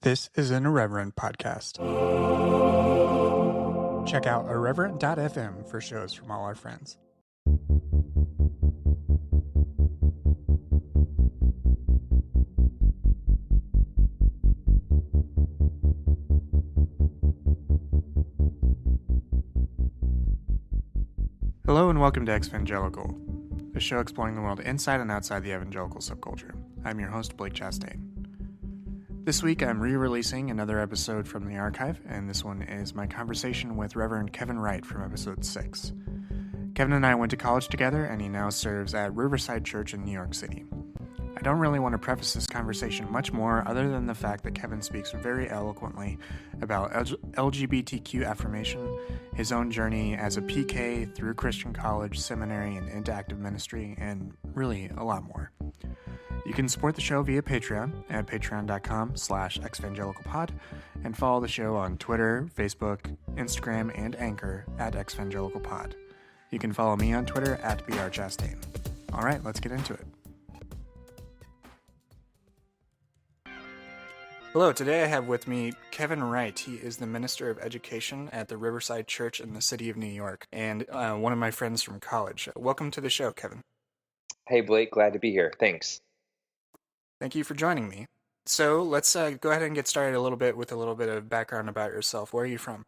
This is an Irreverent podcast. Check out irreverent.fm for shows from all our friends. Hello and welcome to Evangelical, a show exploring the world inside and outside the evangelical subculture. I'm your host, Blake Chastain. This week, I'm re-releasing another episode from the archive, and this one is my conversation with Reverend Kevin Wright from episode 6. Kevin and I went to college together, and he now serves at Riverside Church in New York City. I don't really want to preface this conversation much more other than the fact that Kevin speaks very eloquently about LGBTQ affirmation, his own journey as a PK through Christian college, seminary, and into active ministry, and really a lot more. You can support the show via Patreon at patreon.com/exvangelicalpod and follow the show on Twitter, Facebook, Instagram, and Anchor at exvangelicalpod. You can follow me on Twitter at brchastain. All right, let's get into it. Hello, today I have with me Kevin Wright. He is the Minister of Education at the Riverside Church in the city of New York and one of my friends from college. Welcome to the show, Kevin. Hey, Blake, glad to be here. Thanks. Thank you for joining me. So let's go ahead and get started a little bit of background about yourself. Where are you from?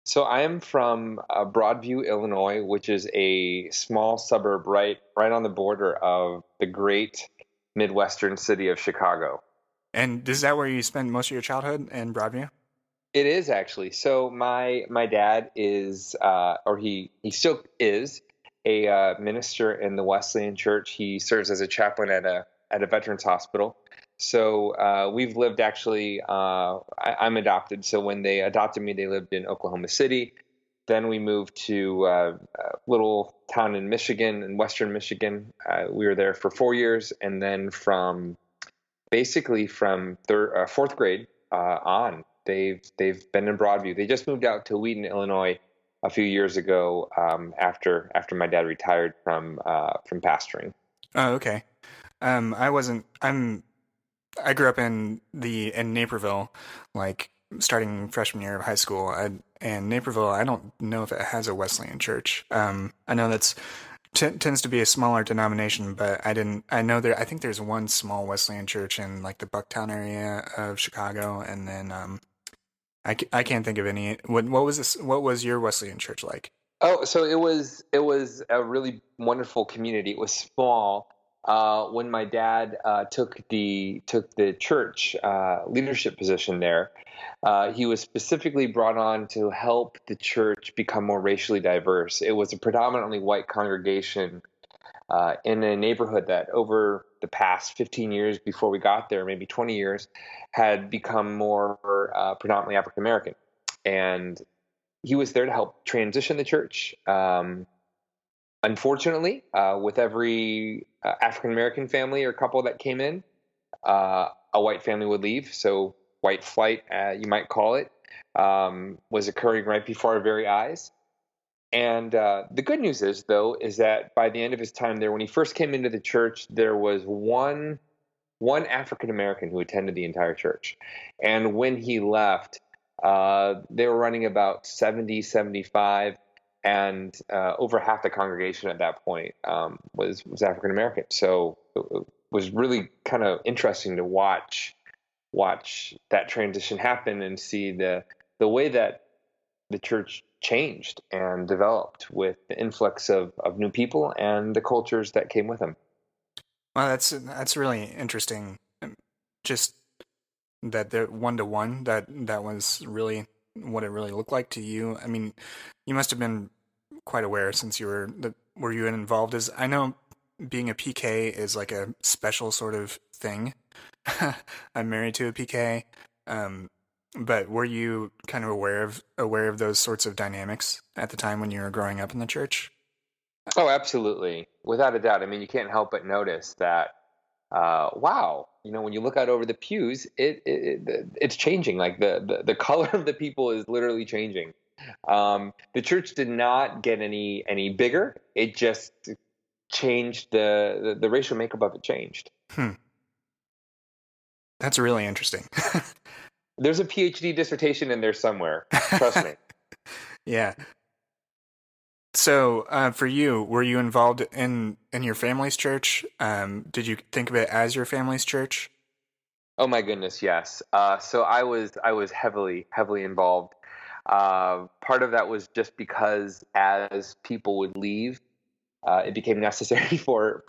So I am from Broadview, Illinois, which is a small suburb right on the border of the great Midwestern city of Chicago. And is that where you spent most of your childhood, in Broadview? It is actually. So my dad is, or he still is, a minister in the Wesleyan Church. He serves as a chaplain at a veterans hospital. So we've lived actually, I'm adopted. So when they adopted me, they lived in Oklahoma City. Then we moved to a little town in Michigan, in western Michigan. We were there for 4 years. And then from fourth grade on, they've been in Broadview. They just moved out to Wheaton, Illinois a few years ago after my dad retired from pastoring. Oh, okay. I grew up in Naperville, like starting freshman year of high school. And Naperville, I don't know if it has a Wesleyan church. I know that's tends to be a smaller denomination, but I think there's one small Wesleyan church in like the Bucktown area of Chicago, and then I can't think of any. What was your Wesleyan church like? Oh, so it was a really wonderful community. It was small. When my dad took the church leadership position there, he was specifically brought on to help the church become more racially diverse. It was a predominantly white congregation in a neighborhood that over the past 15 years before we got there, maybe 20 years, had become more predominantly African American. And he was there to help transition the church. Unfortunately, with every African-American family or couple that came in, a white family would leave. So white flight, you might call it, was occurring right before our very eyes. And the good news is, though, is that by the end of his time there, when he first came into the church, there was one African-American who attended the entire church. And when he left, they were running about 70, 75. And over half the congregation at that point was African American. So it was really kind of interesting to watch that transition happen and see the way that the church changed and developed with the influx of new people and the cultures that came with them. Well, that's really interesting. Just that the one-to-one that was really what it really looked like to you. I mean, you must have been quite aware since were you involved as, I know being a PK is like a special sort of thing. I'm married to a PK. But were you kind of aware of those sorts of dynamics at the time when you were growing up in the church? Oh, absolutely. Without a doubt. I mean, you can't help but notice that, wow, when you look out over the pews, it's changing. Like the color of the people is literally changing. The church did not get any bigger. It just changed. The racial makeup of it changed. That's really interesting. There's a PhD dissertation in there somewhere. Trust me. Yeah. So, for you, were you involved in your family's church? Did you think of it as your family's church? Oh my goodness, yes. So I was heavily involved. Part of that was just because as people would leave, it became necessary for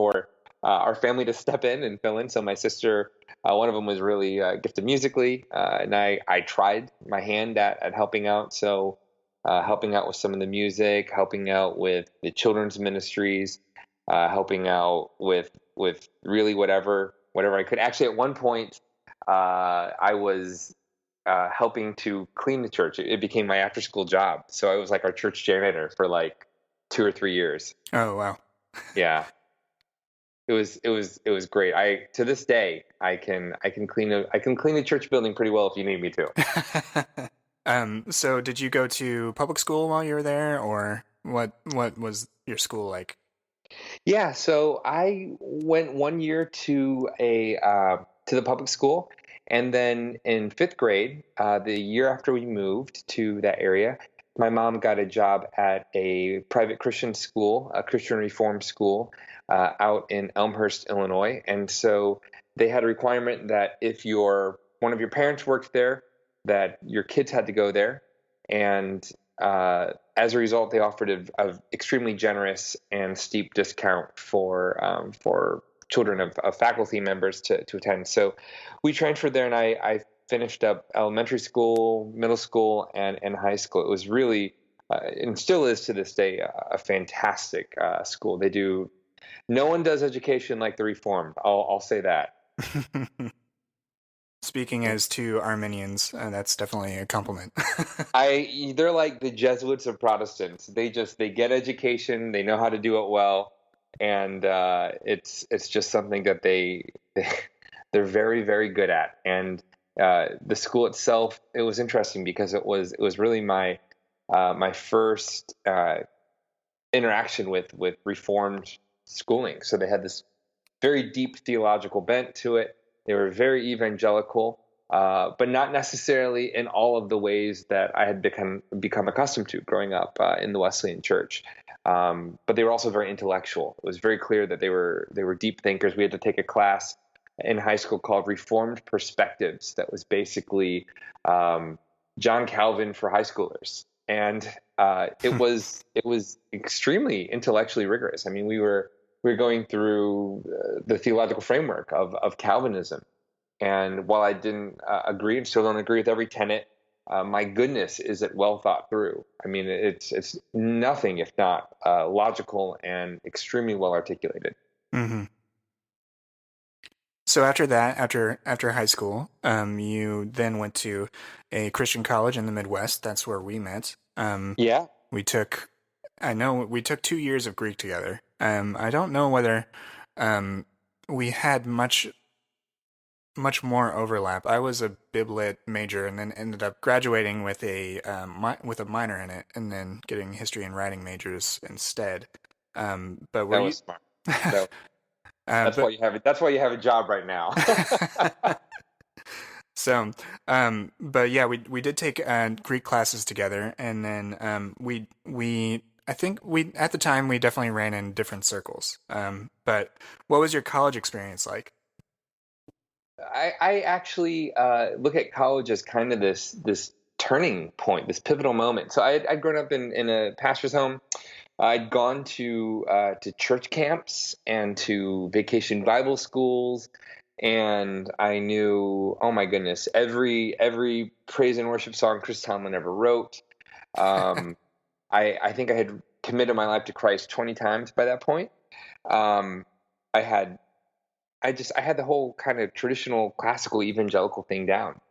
our family to step in and fill in. So my sister, one of them was really gifted musically, and I tried my hand at helping out. So helping out with some of the music, helping out with the children's ministries, helping out with really whatever I could. Actually, at one point, I was helping to clean the church. It became my after school job. So I was like our church janitor for like 2 or 3 years. Oh, wow. Yeah. It was great. I to this day I can clean a church building pretty well if you need me to. So did you go to public school while you were there, or what was your school like? Yeah, so I went 1 year to the public school, and then in fifth grade, the year after we moved to that area, my mom got a job at a private Christian school, a Christian Reform school, out in Elmhurst, Illinois, and so they had a requirement that if your one of your parents worked there, that your kids had to go there, and as a result, they offered a extremely generous and steep discount for children of faculty members to attend. So we transferred there, and I finished up elementary school, middle school, and high school. It was really and still is to this day a fantastic school. They do no one does education like the Reformed. I'll say that. Speaking as two Armenians, that's definitely a compliment. They're like the Jesuits of Protestants. They get education, they know how to do it well, and it's just something that they're very good at. And the school itself, it was interesting because it was really my first interaction with Reformed schooling. So they had this very deep theological bent to it. They were very evangelical, but not necessarily in all of the ways that I had become accustomed to growing up in the Wesleyan Church. But they were also very intellectual. It was very clear that they were deep thinkers. We had to take a class in high school called Reformed Perspectives. That was basically John Calvin for high schoolers, and it was extremely intellectually rigorous. I mean, we were going through the theological framework of Calvinism. And while I didn't agree and still don't agree with every tenet, my goodness, is it well thought through? I mean, it's nothing if not logical and extremely well articulated. Hmm. So after that, after high school, you then went to a Christian college in the Midwest. That's where we met. Yeah. We took, I know we took 2 years of Greek together. I don't know whether we had much more overlap. I was a biblit major and then ended up graduating with with a minor in it, and then getting history and writing majors instead. But were That you? was smart. So that's why But you have it. That's why you have a job right now. so, but yeah, we did take Greek classes together, and then I think we at the time we definitely ran in different circles. But what was your college experience like? I actually look at college as kind of this turning point, this pivotal moment. So I'd grown up in a pastor's home. I'd gone to church camps and to vacation Bible schools, and I knew, oh my goodness, every praise and worship song Chris Tomlin ever wrote. Um, I think I had committed my life to Christ 20 times by that point. Um, I had I had the whole kind of traditional classical evangelical thing down.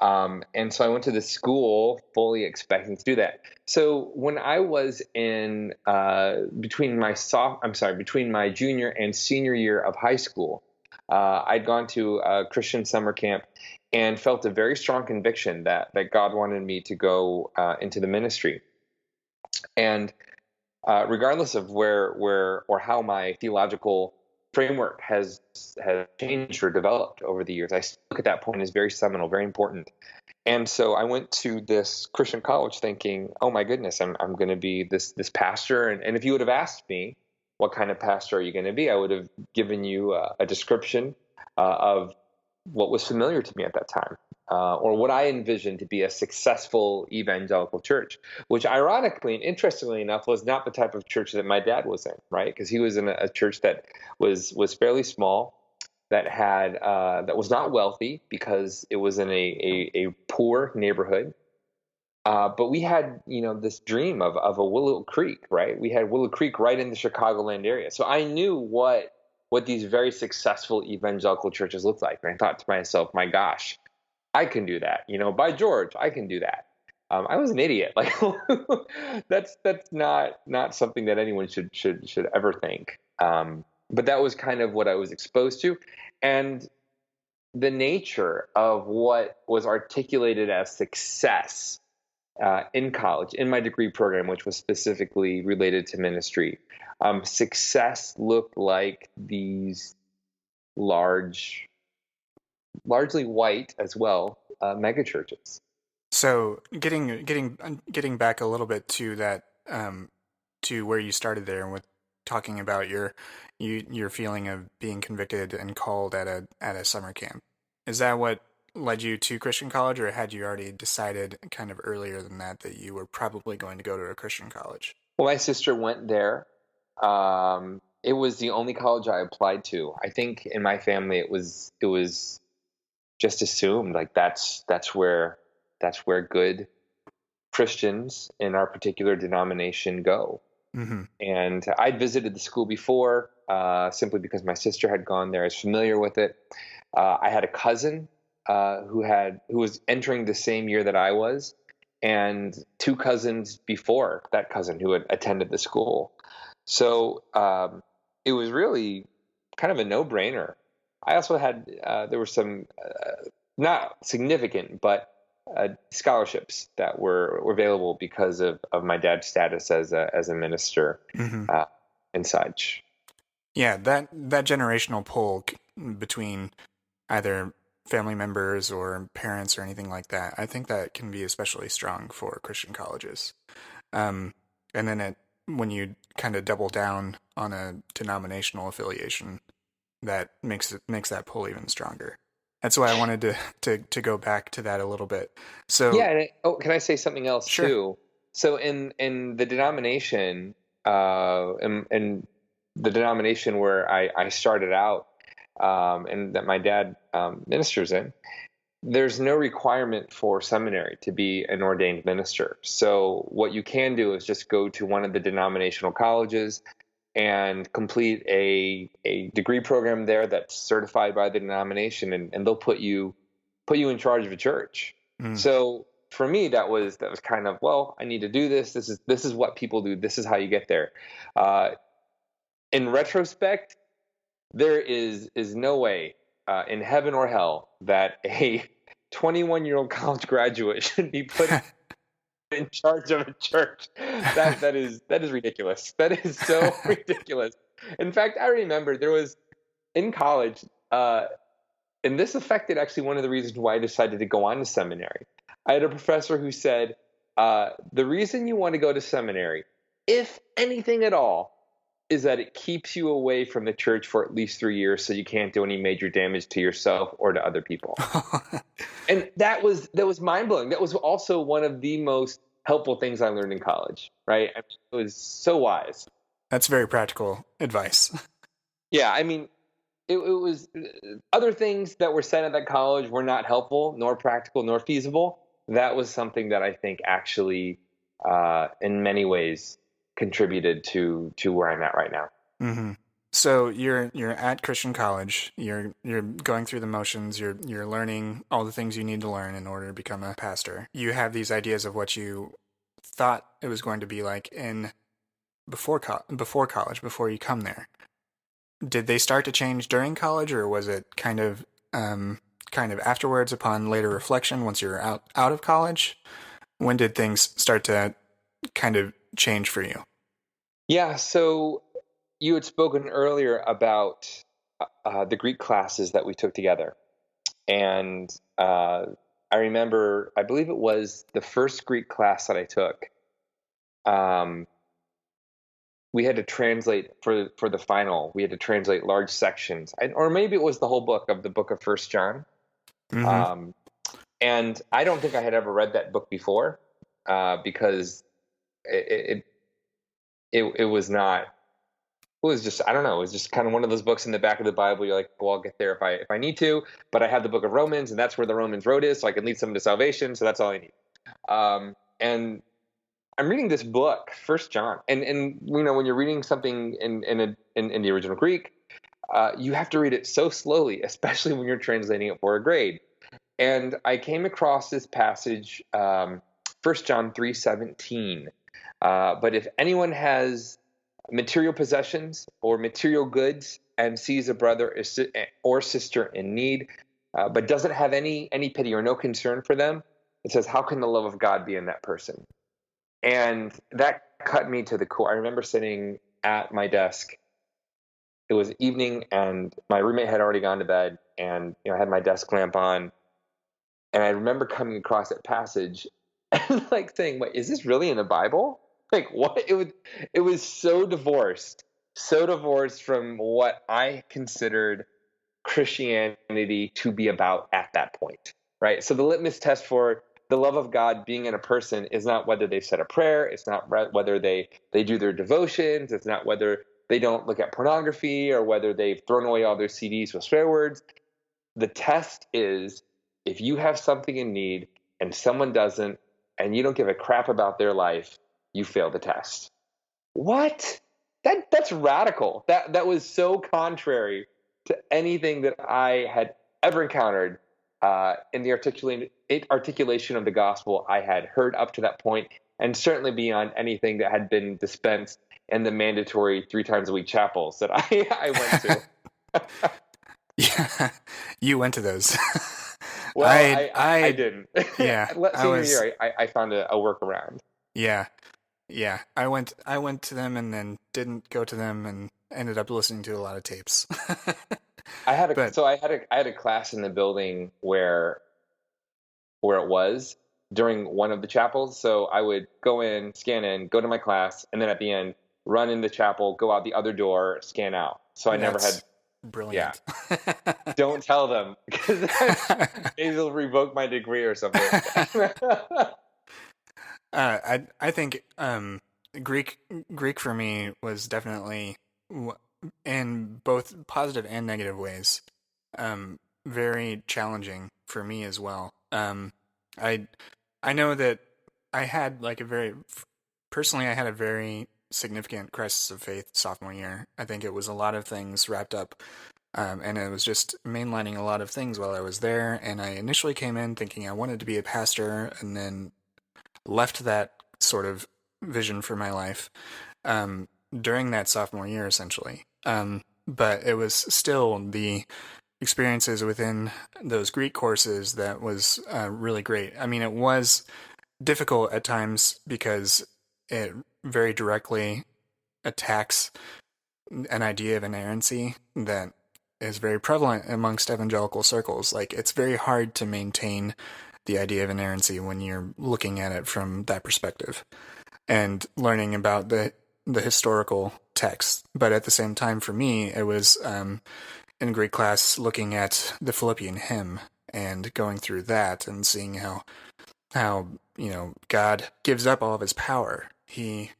And so I went to this school fully expecting to do that. So when I was in between my junior and senior year of high school, I'd gone to a Christian summer camp and felt a very strong conviction that God wanted me to go into the ministry. And regardless of where or how my theological framework has changed or developed over the years, I still look at that point as very seminal, very important. And so I went to this Christian college thinking, oh my goodness, I'm going to be this pastor. And if you would have asked me, what kind of pastor are you going to be? I would have given you a description of what was familiar to me at that time, or what I envisioned to be a successful evangelical church, which ironically and interestingly enough was not the type of church that my dad was in, right? Because he was in a church that was fairly small, that had that was not wealthy because it was in a poor neighborhood. But we had, this dream of a Willow Creek, right? We had Willow Creek right in the Chicagoland area. So I knew what these very successful evangelical churches looked like. And I thought to myself, my gosh, I can do that. By George, I can do that. I was an idiot. Like that's not something that anyone should ever think. But that was kind of what I was exposed to. And the nature of what was articulated as success in college, in my degree program, which was specifically related to ministry, success looked like these largely white as well, mega churches. So getting back a little bit to that, to where you started there with talking about your feeling of being convicted and called at a summer camp. Is that what led you to Christian college, or had you already decided kind of earlier than that you were probably going to go to a Christian college? Well, my sister went there. It was the only college I applied to. I think in my family it was just assumed like that's where good Christians in our particular denomination go. Mm-hmm. And I'd visited the school before, simply because my sister had gone there. I was familiar with it. I had a cousin who was entering the same year that I was, and two cousins before that cousin who had attended the school. So it was really kind of a no-brainer. I also had there were some not significant, but scholarships that were available because of my dad's status as a minister, Mm-hmm. and such. Yeah, that generational pull between either family members or parents or anything like that, I think that can be especially strong for Christian colleges. And then when you kind of double down on a denominational affiliation, that makes that pull even stronger. That's why I wanted to go back to that a little bit. So Yeah, and can I say something else sure. too? So in the denomination, in the denomination where I started out, and that my dad ministers in, there's no requirement for seminary to be an ordained minister. So what you can do is just go to one of the denominational colleges and complete a degree program there that's certified by the denomination, and they'll put you in charge of a church. So for me, that was kind of, well, I need to do this. This is what people do. This is how you get there. In retrospect, there is no way in heaven or hell that a 21-year-old college graduate should be put in charge of a church. That is ridiculous. That is so ridiculous. In fact, I remember there was in college, and this affected actually one of the reasons why I decided to go on to seminary. I had a professor who said, the reason you want to go to seminary, if anything at all, is that it keeps you away from the church for at least 3 years, so you can't do any major damage to yourself or to other people. And that was mind blowing. That was also one of the most helpful things I learned in college. Right? I mean, it was so wise. That's very practical advice. Yeah, I mean, it was other things that were said at that college were not helpful, nor practical, nor feasible. That was something that I think actually, in many ways, contributed to where I'm at right now. Mm-hmm. So you're at Christian college. You're going through the motions. You're learning all the things you need to learn in order to become a pastor. You have these ideas of what you thought it was going to be like before college, before you come there. Did they start to change during college, or was it kind of afterwards, upon later reflection, once you're out of college? When did things start to kind of change for you? Yeah, so you had spoken earlier about the Greek classes that we took together, and I remember, I believe it was the first Greek class that I took. We had to translate for the final. We had to translate large sections, or maybe it was the whole book of the book of First John. Mm-hmm. And I don't think I had ever read that book before, because it was not. It was just, I don't know. It was just kind of one of those books in the back of the Bible. You're like, well, I'll get there if I need to. But I have the book of Romans, and that's where the Romans road is, so I can lead someone to salvation. So that's all I need. And I'm reading this book, First John, and when you're reading something in the original Greek, you have to read it so slowly, especially when you're translating it for a grade. And I came across this passage, 1 John 3:17. But if anyone has material possessions or material goods and sees a brother or sister in need, but doesn't have any pity or no concern for them, it says, how can the love of God be in that person? And that cut me to the core. I remember sitting at my desk. It was evening, and my roommate had already gone to bed, and I had my desk lamp on. And I remember coming across that passage and like saying, wait, is this really in the Bible? Like, what? It was so divorced from what I considered Christianity to be about at that point, right? So the litmus test for the love of God being in a person is not whether they've said a prayer. It's not whether they do their devotions. It's not whether they don't look at pornography or whether they've thrown away all their CDs with swear words. The test is if you have something in need and someone doesn't, and you don't give a crap about their life, you fail the test. What? That's radical. That was so contrary to anything that I had ever encountered in the articulation of the gospel I had heard up to that point, and certainly beyond anything that had been dispensed in the mandatory 3 times a week chapels that I went to. Yeah, you went to those. Well, I didn't. Yeah, Senior year, I found a workaround. Yeah, yeah. I went to them and then didn't go to them and ended up listening to a lot of tapes. I had But I had a class in the building where it was during one of the chapels. So I would go in, scan in, go to my class, and then at the end, run in the chapel, go out the other door, scan out. So I never had. Yeah. Brilliant. Don't tell them, because maybe they'll revoke my degree or something. I think Greek for me was definitely in both positive and negative ways very challenging for me as well. I I know that I had like personally I had a very significant crisis of faith sophomore year. I think it was a lot of things wrapped up. And it was just mainlining a lot of things while I was there. And I initially came in thinking I wanted to be a pastor, and then left that sort of vision for my life during that sophomore year, essentially. But it was still the experiences within those Greek courses that was really great. I mean, it was difficult at times because it very directly attacks an idea of inerrancy that is very prevalent amongst evangelical circles. Like, it's very hard to maintain the idea of inerrancy when you're looking at it from that perspective and learning about the historical text. But at the same time, for me, it was in Greek class looking at the Philippian hymn and going through that and seeing how God gives up all of his power. He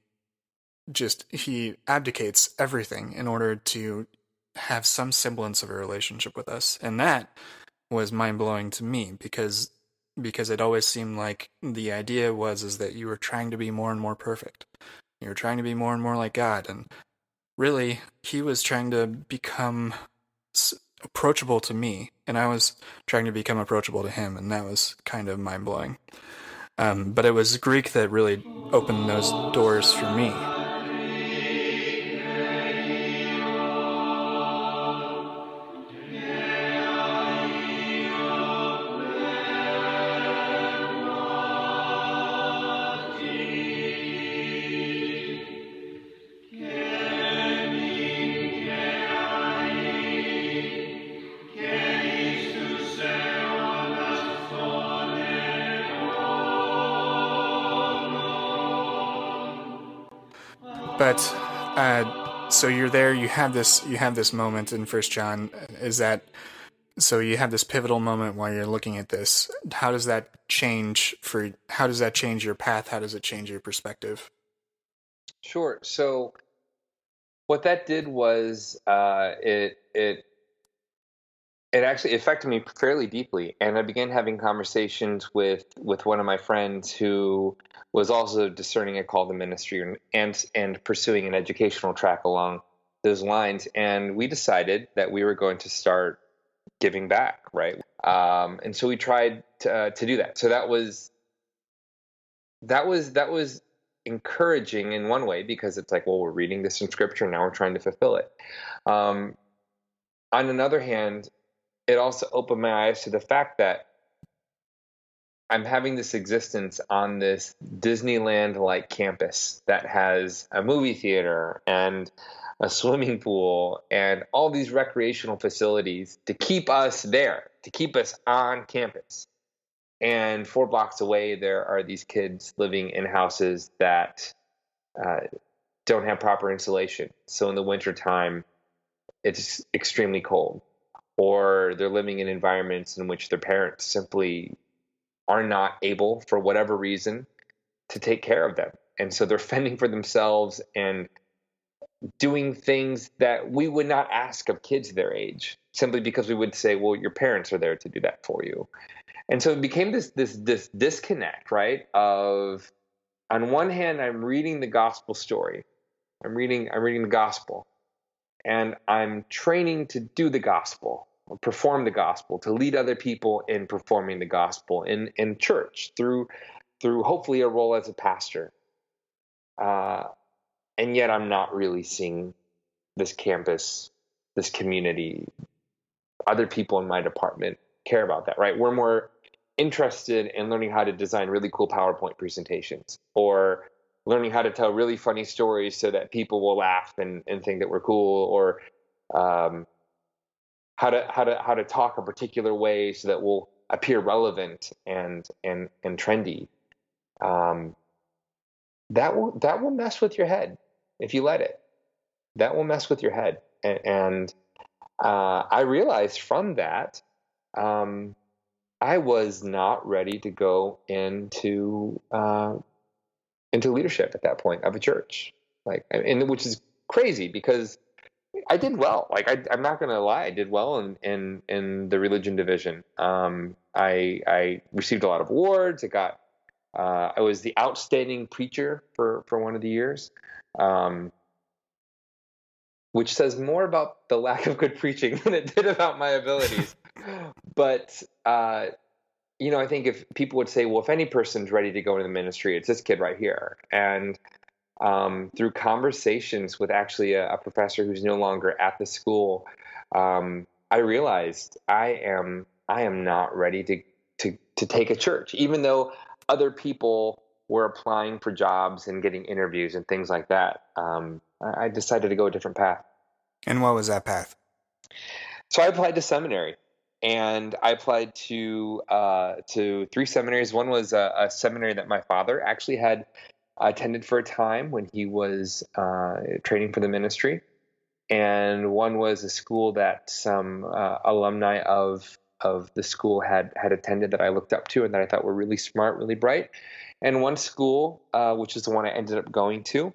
abdicates everything in order to have some semblance of a relationship with us. And that was mind-blowing to me because it always seemed like the idea is that you were trying to be more and more perfect. You were trying to be more and more like God, and really he was trying to become approachable to me, and I was trying to become approachable to him, and that was kind of mind-blowing. But it was Greek that really opened those doors for me. But so you're there. You have this moment in First John. Is that so? You have this pivotal moment while you're looking at this. How does that change How does that change your path? How does it change your perspective? Sure. So what that did was it actually affected me fairly deeply, and I began having conversations with one of my friends who was also discerning a call to ministry and pursuing an educational track along those lines. And we decided that we were going to start giving back, right? And so we tried to do that. So that was encouraging in one way, because it's like, well, we're reading this in Scripture, and now we're trying to fulfill it. Um, on another hand, it also opened my eyes to the fact that I'm having this existence on this Disneyland-like campus that has a movie theater and a swimming pool and all these recreational facilities to keep us there, to keep us on campus. And 4 blocks away, there are these kids living in houses that uh, don't have proper insulation. So in the wintertime, it's extremely cold. Or they're living in environments in which their parents simply are not able, for whatever reason, to take care of them. And so they're fending for themselves and doing things that we would not ask of kids their age, simply because we would say, well, your parents are there to do that for you. And so it became this disconnect, right? Of, on one hand, I'm reading the gospel story. I'm reading the gospel, and I'm training to do the gospel, perform the gospel, to lead other people in performing the gospel in church through hopefully a role as a pastor. Uh, and yet I'm not really seeing this campus, this community, other people in my department care about that, right? We're more interested in learning how to design really cool PowerPoint presentations, or learning how to tell really funny stories so that people will laugh and think that we're cool, or um, how to talk a particular way so that we'll appear relevant and trendy. Um, that will mess with your head if you let it. That will mess with your head, and I realized from that, I was not ready to go into leadership at that point of a church, like, and which is crazy, because I did well. Like, I'm not going to lie, I did well in the religion division. I received a lot of awards. I was the outstanding preacher for one of the years, um, which says more about the lack of good preaching than it did about my abilities. But I think if people would say, well, if any person's ready to go into the ministry, it's this kid right here. And through conversations with actually a professor who's no longer at the school, I realized I am not ready to take a church, even though other people were applying for jobs and getting interviews and things like that. I decided to go a different path. And what was that path? So I applied to seminary, and I applied to 3 seminaries. One was a seminary that my father actually had attended for a time when he was training for the ministry, and one was a school that some alumni of the school had attended, that I looked up to and that I thought were really smart, really bright. And one school, which is the one I ended up going to,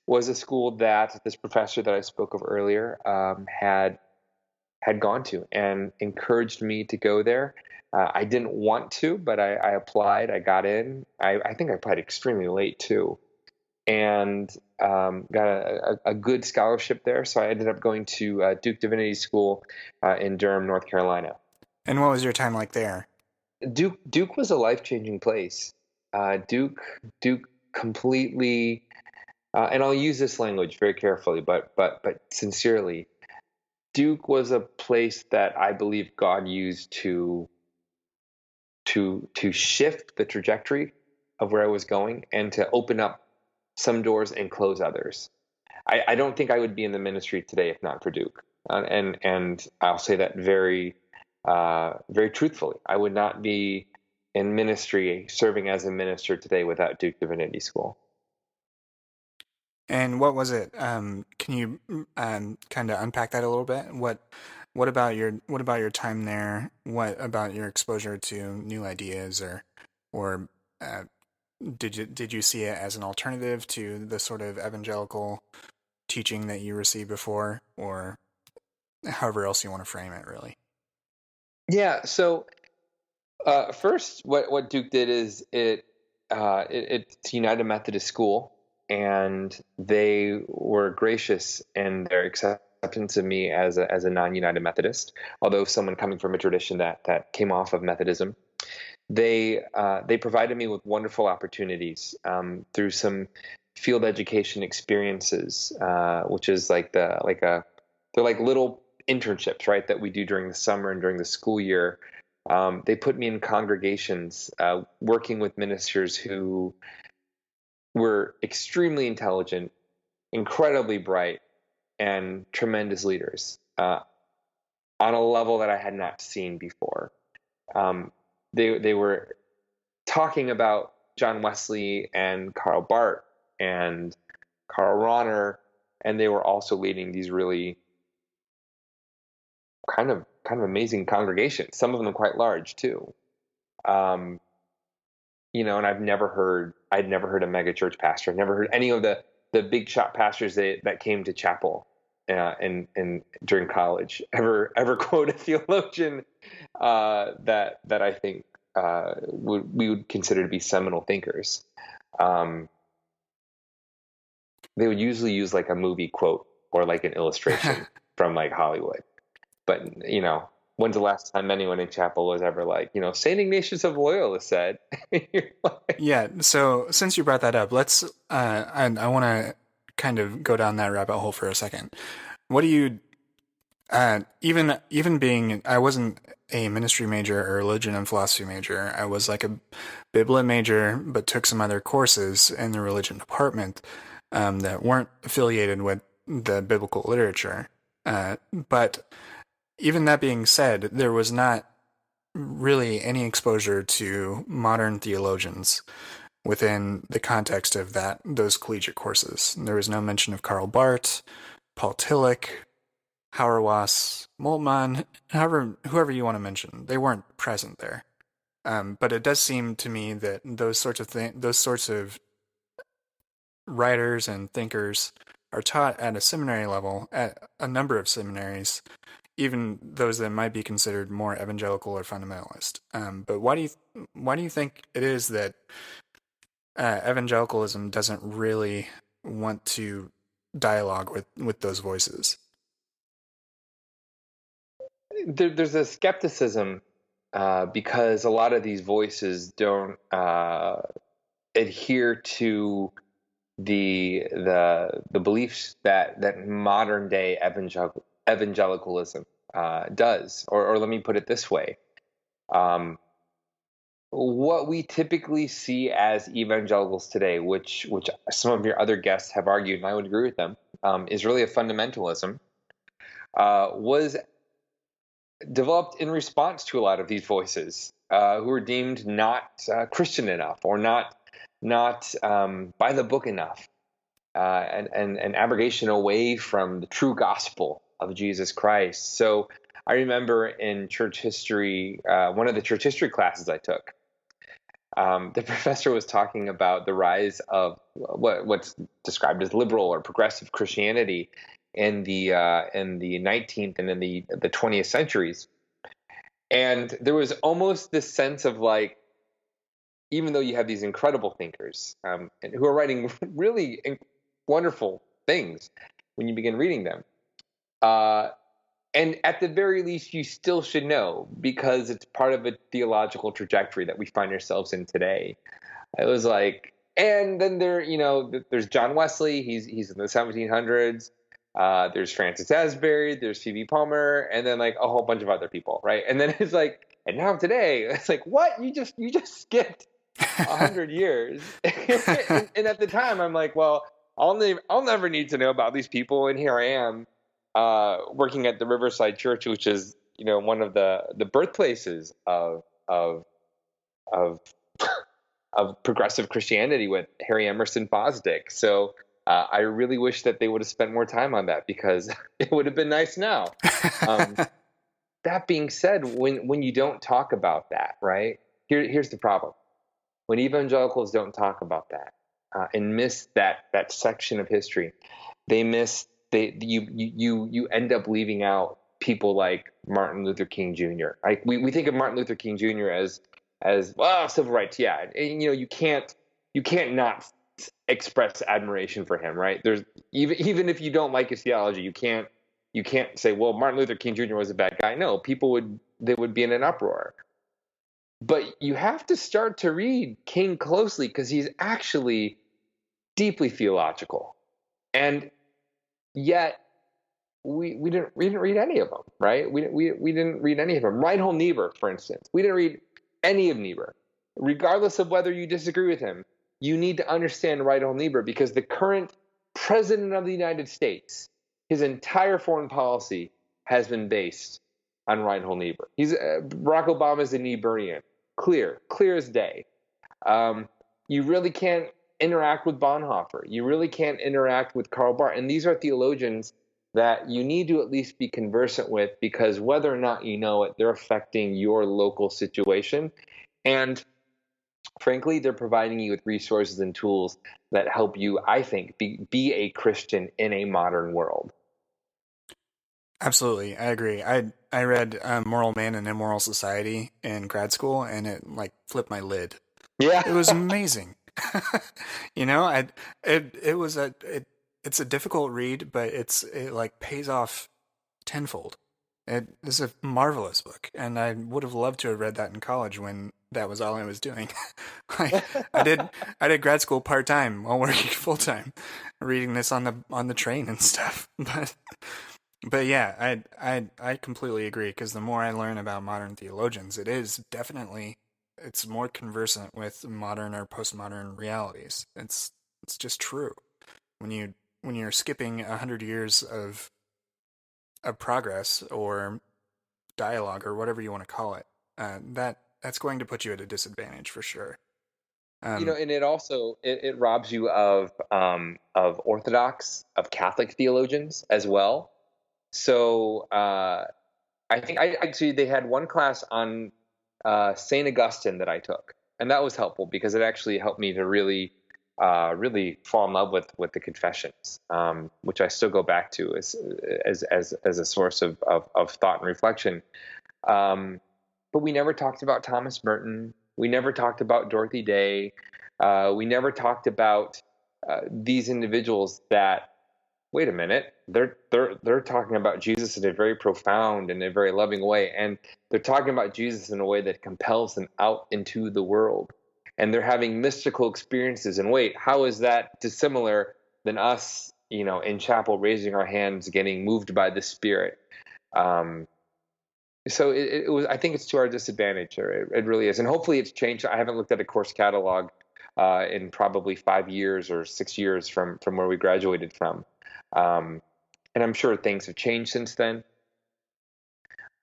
was a school that this professor that I spoke of earlier had gone to and encouraged me to go there. I didn't want to, but I applied. I got in. I think I applied extremely late too, and got a good scholarship there. So I ended up going to Duke Divinity School in Durham, North Carolina. And what was your time like there? Duke was a life-changing place. Duke completely, and I'll use this language very carefully, but sincerely, Duke was a place that I believe God used to shift the trajectory of where I was going, and to open up some doors and close others. I don't think I would be in the ministry today if not for Duke, and I'll say that very very truthfully. I would not be in ministry, serving as a minister today, without Duke Divinity School. And what was it? Can you kind of unpack that a little bit? What about your time there? What about your exposure to new ideas, or uh, did you see it as an alternative to the sort of evangelical teaching that you received before, or however else you want to frame it, really? Yeah. So first, what Duke did is it's United Methodist School, and they were gracious in their acceptance of me as a non-United Methodist. Although someone coming from a tradition that came off of Methodism, they provided me with wonderful opportunities through some field education experiences, which is they're like little internships, right, that we do during the summer and during the school year. They put me in congregations, working with ministers who were extremely intelligent, incredibly bright, and tremendous leaders on a level that I had not seen before. Um, they were talking about John Wesley and Karl Barth and Karl Rahner, and they were also leading these really kind of amazing congregations. Some of them quite large too. Um, and I'd never heard a megachurch pastor. I've never heard any of the big shot pastors that came to chapel in during college ever quote a theologian that I think we would consider to be seminal thinkers. Um, they would usually use like a movie quote or like an illustration from like Hollywood. But when's the last time anyone in chapel was ever like, Saint Ignatius of Loyola said? You're like, Yeah. So since you brought that up, let's. I want to kind of go down that rabbit hole for a second. What do you even being I wasn't a ministry major or religion and philosophy major. I was like a biblit major, but took some other courses in the religion department that weren't affiliated with the biblical literature. But even that being said, there was not really any exposure to modern theologians within the context of those collegiate courses. There was no mention of Karl Barth, Paul Tillich, Hauerwas, Moltmann, whoever you want to mention. They weren't present there. But it does seem to me that those sorts of writers and thinkers are taught at a seminary level at a number of seminaries, even those that might be considered more evangelical or fundamentalist. But why do you think it is that evangelicalism doesn't really want to dialogue with those voices? there's a skepticism because a lot of these voices don't adhere to the beliefs that modern day evangelicalism does. Or let me put it this way: what we typically see as evangelicals today, which some of your other guests have argued, and I would agree with them, is really a fundamentalism. Was developed in response to a lot of these voices who were deemed not Christian enough or not by the book enough, and an abrogation away from the true gospel of Jesus Christ. So I remember in church history, one of the church history classes I took, the professor was talking about the rise of what's described as liberal or progressive Christianity in the 19th and in the 20th centuries. And there was almost this sense of like, even though you have these incredible thinkers who are writing really wonderful things when you begin reading them, and at the very least, you still should know because it's part of a theological trajectory that we find ourselves in today. It was like, and then there's John Wesley. He's in the 1700s. There's Francis Asbury, there's Phoebe Palmer, and then like a whole bunch of other people, right? And then it's like, and now today, it's like, what? You just skipped 100 years. and at the time, I'm like, well, I'll never need to know about these people, and here I am, working at the Riverside Church, which is one of the birthplaces of of progressive Christianity with Harry Emerson Fosdick. So I really wish that they would have spent more time on that, because it would have been nice now. That being said, when you don't talk about that, right? Here's the problem. When evangelicals don't talk about that, and miss that section of history, you end up leaving out people like Martin Luther King Jr. Like we think of Martin Luther King Jr. as well, civil rights, yeah, and you can't not express admiration for him, right? There's even if you don't like his theology, you can't say, well, Martin Luther King Jr. was a bad guy. No, they would be in an uproar. But you have to start to read King closely, because he's actually deeply theological, and yet we didn't read any of them, right? We didn't read any of them. Reinhold Niebuhr, for instance, we didn't read any of Niebuhr. Regardless of whether you disagree with him, you need to understand Reinhold Niebuhr, because the current president of the United States, his entire foreign policy has been based on Reinhold Niebuhr. Barack Obama is a Niebuhrian, clear as day. You really can't interact with Bonhoeffer. You really can't interact with Karl Barth. And these are theologians that you need to at least be conversant with, because whether or not you know it, they're affecting your local situation. And frankly, they're providing you with resources and tools that help you, I think, be a Christian in a modern world. Absolutely, I agree. I read Moral Man and Immoral Society in grad school, and it like flipped my lid. Yeah, it was amazing. It's a difficult read, but it like pays off tenfold. It is a marvelous book, and I would have loved to have read that in college when that was all I was doing. I did grad school part-time while working full-time, reading this on the train and stuff. But yeah, I completely agree, because the more I learn about modern theologians, it's more conversant with modern or postmodern realities. It's just true. When you're skipping 100 years of progress or dialogue or whatever you want to call it, that's going to put you at a disadvantage for sure. and it also it robs you of Orthodox, of Catholic theologians as well. So I think they had one class on Saint Augustine that I took, and that was helpful, because it actually helped me to really fall in love with the Confessions, which I still go back to as a source of thought and reflection. But we never talked about Thomas Merton. We never talked about Dorothy Day. We never talked about these individuals that, wait a minute, they're talking about Jesus in a very profound and a very loving way, and they're talking about Jesus in a way that compels them out into the world, and they're having mystical experiences. And wait, how is that dissimilar than us, in chapel, raising our hands, getting moved by the Spirit? So it was. I think it's to our disadvantage, or it really is, and hopefully it's changed. I haven't looked at a course catalog in probably 5 years or 6 years from where we graduated from. And I'm sure things have changed since then,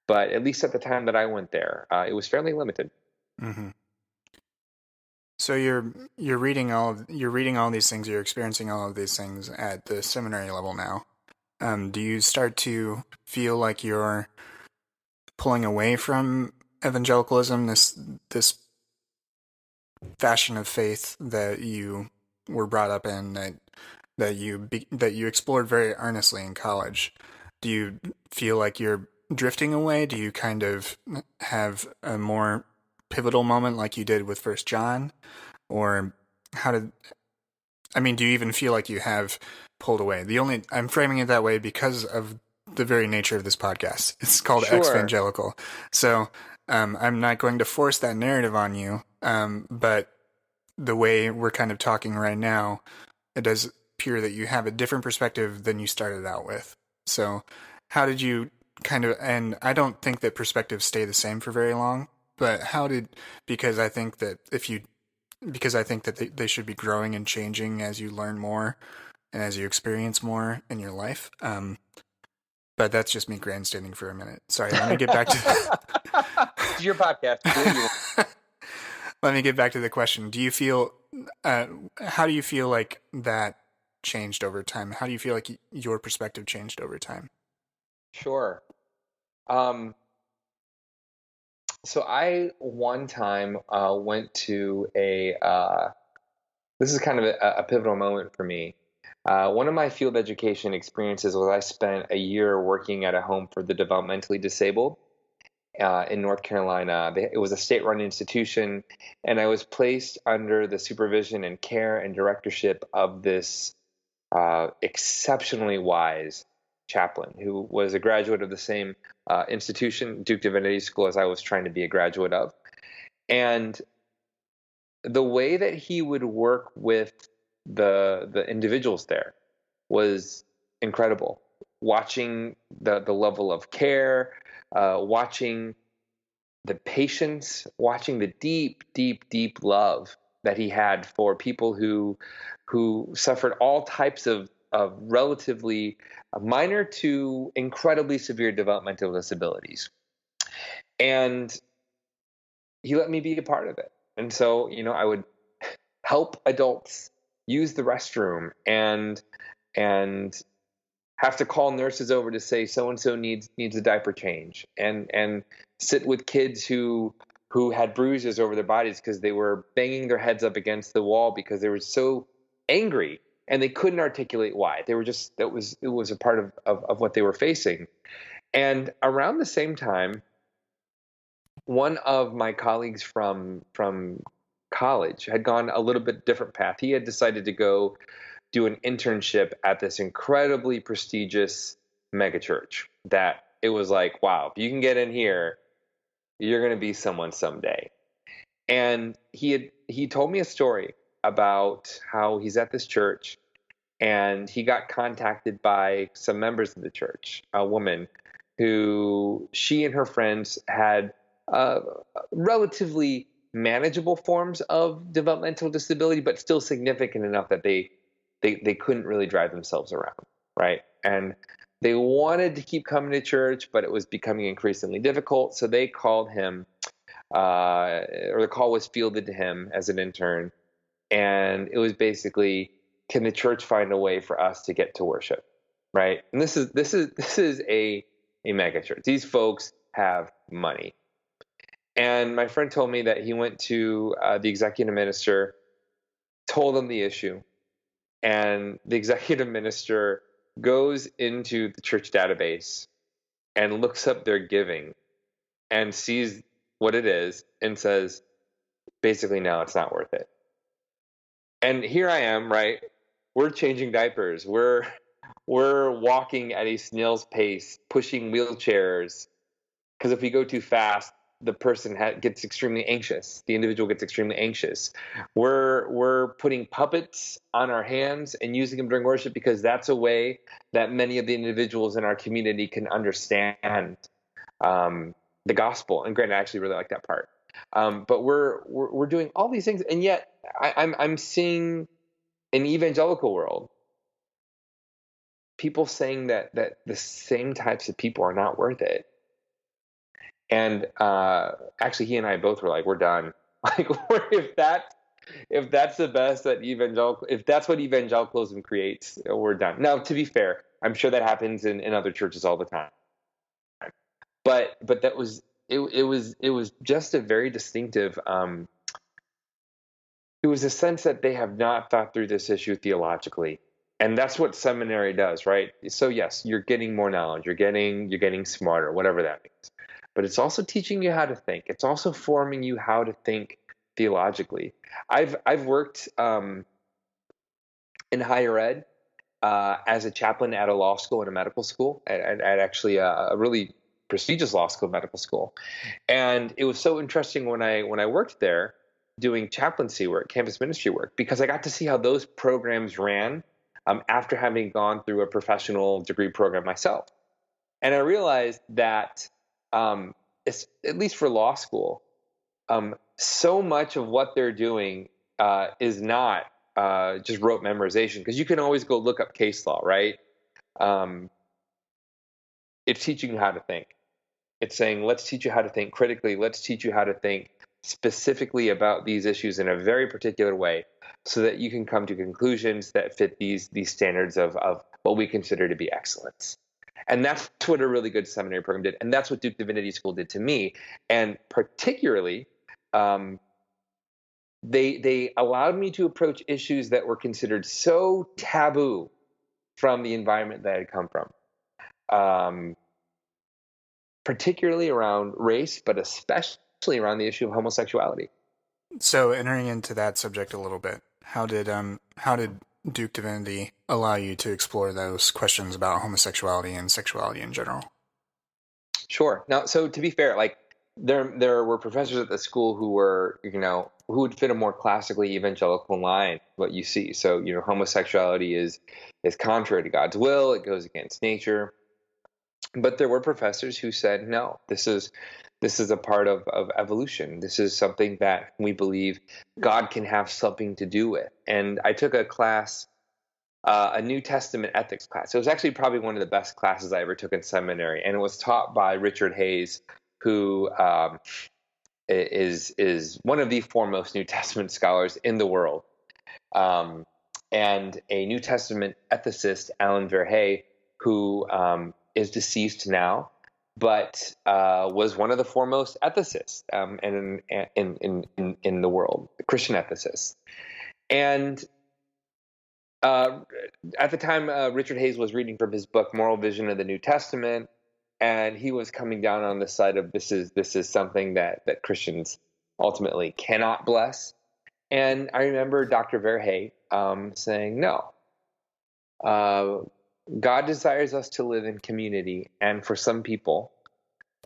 but at least at the time that I went there, it was fairly limited. Mm-hmm. So you're reading all these things. You're experiencing all of these things at the seminary level now. Do you start to feel like you're pulling away from evangelicalism, this fashion of faith that you were brought up in, that you explored very earnestly in college? Do you feel like you're drifting away? Do you kind of have a more pivotal moment like you did with First John? Or do you even feel like you have pulled away? I'm framing it that way because of the very nature of this podcast. It's called Sure. Exvangelical. So I'm not going to force that narrative on you, but the way we're kind of talking right now, it does appear that you have a different perspective than you started out with. So how did you and I don't think that perspectives stay the same for very long, but because I think that they should be growing and changing as you learn more and as you experience more in your life. But that's just me grandstanding for a minute. Sorry, let me get back to It's your podcast. Let me get back to the question. Do you feel how do you feel like that changed over time? How do you feel like your perspective changed over time? Sure. Um, so I one time went to this is kind of a pivotal moment for me. One of my field education experiences was I spent a year working at a home for the developmentally disabled in North Carolina. It was a state-run institution, and I was placed under the supervision and care and directorship of this exceptionally wise chaplain who was a graduate of the same institution, Duke Divinity School, as I was trying to be a graduate of. And the way that he would work with the individuals there was incredible. Watching the level of care, watching the patience, watching the deep, deep, deep love that he had for people who suffered all types of relatively minor to incredibly severe developmental disabilities. And he let me be a part of it. And so, I would help adults use the restroom and have to call nurses over to say so and so needs a diaper change, and sit with kids who had bruises over their bodies because they were banging their heads up against the wall because they were so angry and they couldn't articulate why. They were just it was a part of what they were facing. And around the same time, one of my colleagues from college had gone a little bit different path. He had decided to go do an internship at this incredibly prestigious megachurch that it was like, wow, if you can get in here, you're going to be someone someday. And he told me a story about how he's at this church and he got contacted by some members of the church, a woman who she and her friends had relatively manageable forms of developmental disability, but still significant enough that they couldn't really drive themselves around, right? And they wanted to keep coming to church, but it was becoming increasingly difficult. So they called him, or the call was fielded to him as an intern, and it was basically, can the church find a way for us to get to worship, right? And this is a mega church. These folks have money. And my friend told me that he went to the executive minister, told him the issue, and the executive minister goes into the church database and looks up their giving and sees what it is and says, basically, no, it's not worth it. And here I am, right? We're changing diapers. We're walking at a snail's pace, pushing wheelchairs, because if we go too fast, the person gets extremely anxious. The individual gets extremely anxious. We're putting puppets on our hands and using them during worship because that's a way that many of the individuals in our community can understand the gospel. And granted, I actually really like that part. But we're doing all these things, and yet I'm seeing in the evangelical world people saying that the same types of people are not worth it. And actually, he and I both were like, "We're done." Like, if that's the best that if that's what evangelicalism creates, we're done. Now, to be fair, I'm sure that happens in other churches all the time. But that was it was just a very distinctive. It was a sense that they have not thought through this issue theologically. And that's what seminary does, right? So yes, you're getting more knowledge, you're getting smarter, whatever that means. But it's also teaching you how to think. It's also forming you how to think theologically. I've worked in higher ed as a chaplain at a law school and a medical school, at actually a really prestigious law school, medical school. And it was so interesting when I worked there doing chaplaincy work, campus ministry work, because I got to see how those programs ran after having gone through a professional degree program myself. And I realized that, at least for law school, so much of what they're doing is not just rote memorization, because you can always go look up case law, right? It's teaching you how to think. It's saying, let's teach you how to think critically. Let's teach you how to think specifically about these issues in a very particular way so that you can come to conclusions that fit these standards of what we consider to be excellence. And that's what a really good seminary program did. And that's what Duke Divinity School did to me. And particularly, they allowed me to approach issues that were considered so taboo from the environment that I had come from, particularly around race, but especially around the issue of homosexuality. So entering into that subject a little bit, how did Duke Divinity allow you to explore those questions about homosexuality and sexuality in general? Sure. Now, so to be fair, like there were professors at the school who were, who would fit a more classically evangelical line, what you see. So, homosexuality is contrary to God's will. It goes against nature. But there were professors who said, no, this is a part of evolution. This is something that we believe God can have something to do with. And I took a class, a New Testament ethics class. It was actually probably one of the best classes I ever took in seminary, and it was taught by Richard Hayes, who is one of the foremost New Testament scholars in the world, and a New Testament ethicist, Alan Verhey, who is deceased now, but was one of the foremost ethicists in the world, Christian ethicists. And at the time, Richard Hayes was reading from his book, Moral Vision of the New Testament, and he was coming down on the side of this is something that Christians ultimately cannot bless. And I remember Dr. Verhey saying, no, God desires us to live in community, and for some people,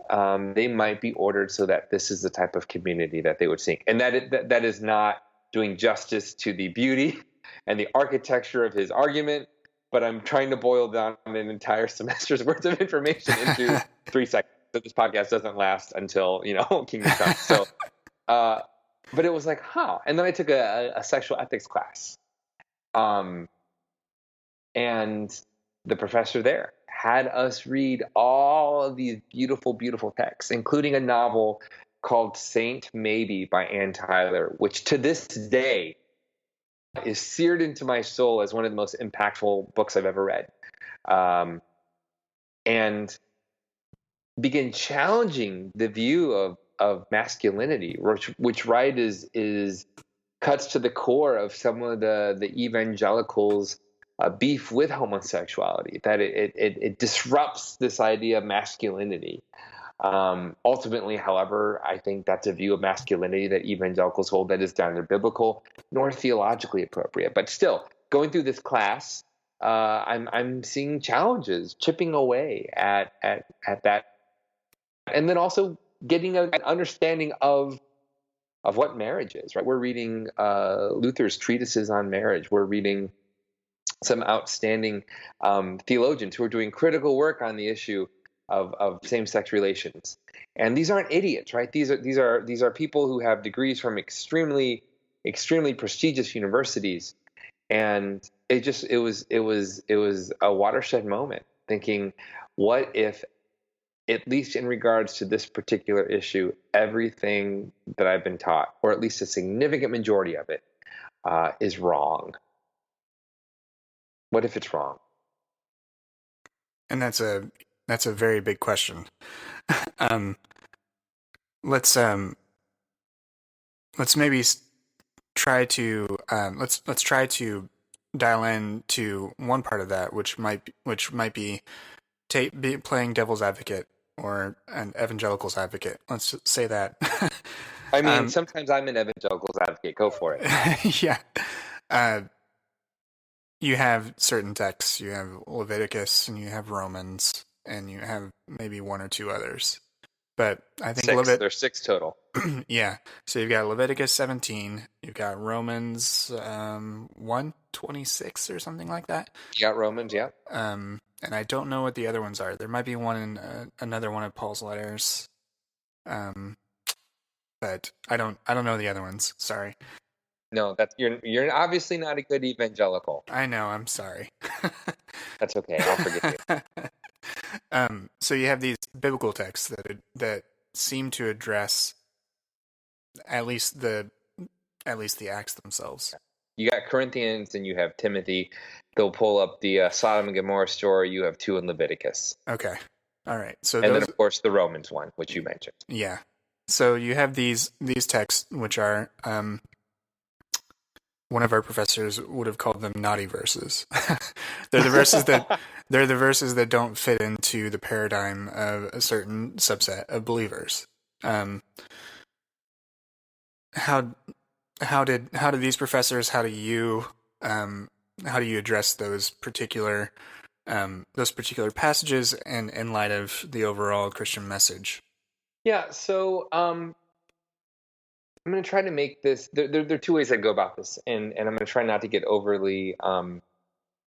they might be ordered so that this is the type of community that they would seek. And that is not doing justice to the beauty and the architecture of his argument, but I'm trying to boil down an entire semester's worth of information into 3 seconds. So this podcast doesn't last until, Kingdom Come. So, but it was like, And then I took a sexual ethics class. And the professor there had us read all of these beautiful, beautiful texts, including a novel called Saint Maybe by Ann Tyler, which to this day is seared into my soul as one of the most impactful books I've ever read. And begin challenging the view of masculinity, which Wright is cuts to the core of some of the evangelicals' beef with homosexuality, that it disrupts this idea of masculinity. Ultimately, however, I think that's a view of masculinity that evangelicals hold that is neither biblical nor theologically appropriate. But still, going through this class, I'm seeing challenges chipping away at that, and then also getting an understanding of what marriage is. Right? We're reading Luther's treatises on marriage. We're reading some outstanding theologians who are doing critical work on the issue of same-sex relations. And these aren't idiots, right? These are people who have degrees from extremely prestigious universities. And it was a watershed moment, thinking, what if, at least in regards to this particular issue, everything that I've been taught, or at least a significant majority of it, is wrong? What if it's wrong? And that's a very big question. Let's maybe try to let's try to dial in to one part of that, which might be playing devil's advocate or an evangelical's advocate. Let's say that. I mean, sometimes I'm an evangelical's advocate. Go for it. Yeah. You have certain texts. You have Leviticus, and you have Romans, and you have maybe one or two others. But I think there's 6 total. Yeah. So you've got Leviticus 17. You've got Romans 1:26 or something like that. You got Romans, yeah. And I don't know what the other ones are. There might be one in another one of Paul's letters. But I don't know the other ones. Sorry. No, you're obviously not a good evangelical. I know. I'm sorry. That's okay. I'll forgive you. So you have these biblical texts that seem to address at least the Acts themselves. You got Corinthians and you have Timothy. They'll pull up the Sodom and Gomorrah story. You have 2 in Leviticus. Okay. All right. So And those, then, of course, the Romans one, which you mentioned. yeah. So you have these texts, which are one of our professors would have called them naughty verses. they're the verses that don't fit into the paradigm of a certain subset of believers. How did these professors? How do you address those particular passages in light of the overall Christian message? Yeah, so I'm going to try to make this. There are 2 ways I go about this, and I'm going to try not to get overly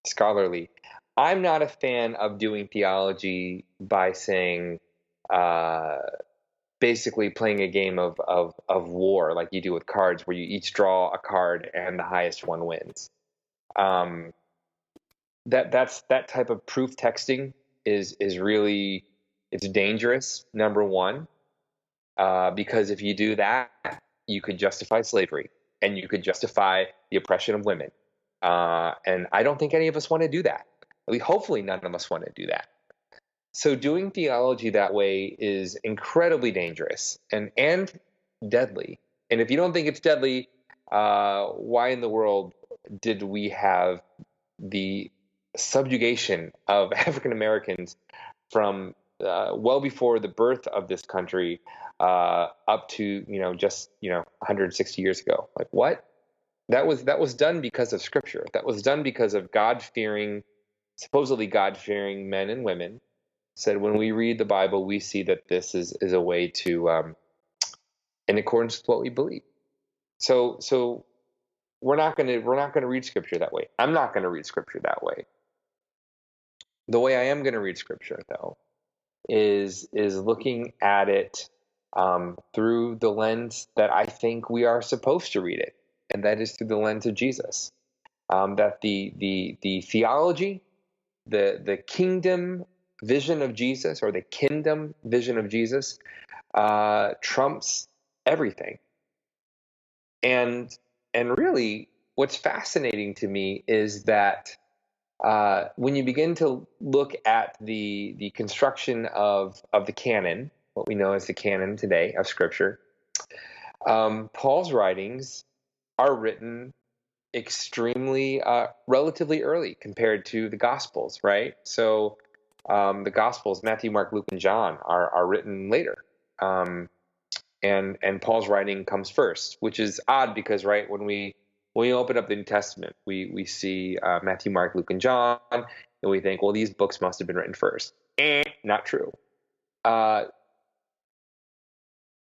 scholarly. I'm not a fan of doing theology by saying, basically playing a game of war like you do with cards, where you each draw a card and the highest one wins. That type of proof texting is really, it's dangerous. Number one. Because if you do that, you could justify slavery and you could justify the oppression of women. And I don't think any of us want to do that. At least, hopefully, none of us want to do that. So doing theology that way is incredibly dangerous and deadly. And if you don't think it's deadly, why in the world did we have the subjugation of African Americans from well before the birth of this country up to just 160 years ago? Like, what? That was done because of Scripture. That was done because of supposedly God-fearing men and women said, when we read the Bible, we see that this is a way to in accordance with what we believe. So we're not going to read Scripture that way. I'm not going to read Scripture that way. The way I am going to read Scripture, though, is looking at it through the lens that I think we are supposed to read it, and that is through the lens of Jesus. That the theology, the kingdom vision of Jesus, or the kingdom vision of Jesus, trumps everything. And really, what's fascinating to me is that when you begin to look at the construction of the canon, what we know as the canon today of Scripture, Paul's writings are written extremely relatively early compared to the Gospels, right? So the Gospels, Matthew, Mark, Luke, and John, are written later. And Paul's writing comes first, which is odd because, right, when we open up the New Testament, we see Matthew, Mark, Luke, and John, and we think, well, these books must have been written first. Not true.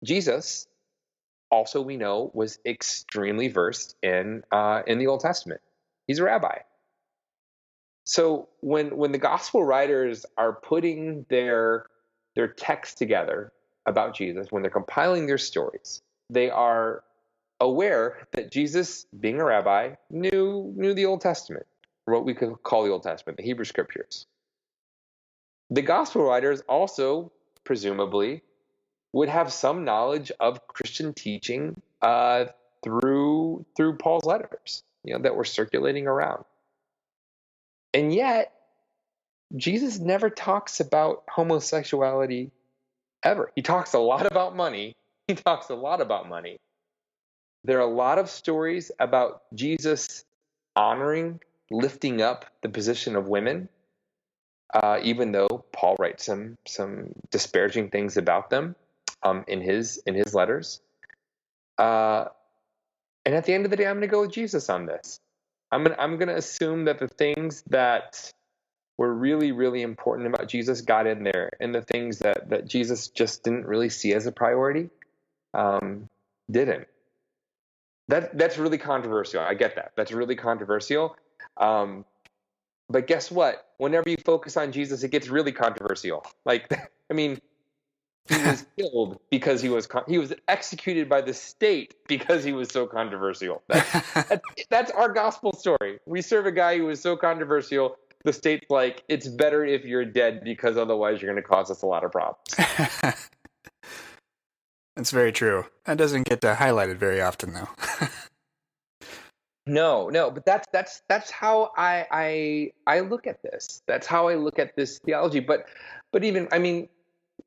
Jesus, also, we know, was extremely versed in the Old Testament. He's a rabbi. So when the gospel writers are putting their text together about Jesus, when they're compiling their stories, they are aware that Jesus, being a rabbi, knew the Old Testament, or what we could call the Old Testament, the Hebrew Scriptures. The gospel writers also, presumably, would have some knowledge of Christian teaching through Paul's letters, that were circulating around. And yet, Jesus never talks about homosexuality ever. He talks a lot about money. There are a lot of stories about Jesus honoring, lifting up the position of women, even though Paul writes some disparaging things about them in his letters. And at the end of the day, I'm going to go with Jesus on this. I'm going to assume that the things that were really, really important about Jesus got in there, and the things that Jesus just didn't really see as a priority didn't. That's really controversial. I get that. That's really controversial. But guess what? Whenever you focus on Jesus, it gets really controversial. Like, I mean, he was killed because he was executed by the state because he was so controversial. That's our gospel story. We serve a guy who is so controversial. The state's like, it's better if you're dead because otherwise you're going to cause us a lot of problems. It's very true. That doesn't get highlighted very often, though. No, but that's how I look at this. That's how I look at this theology. But even, I mean,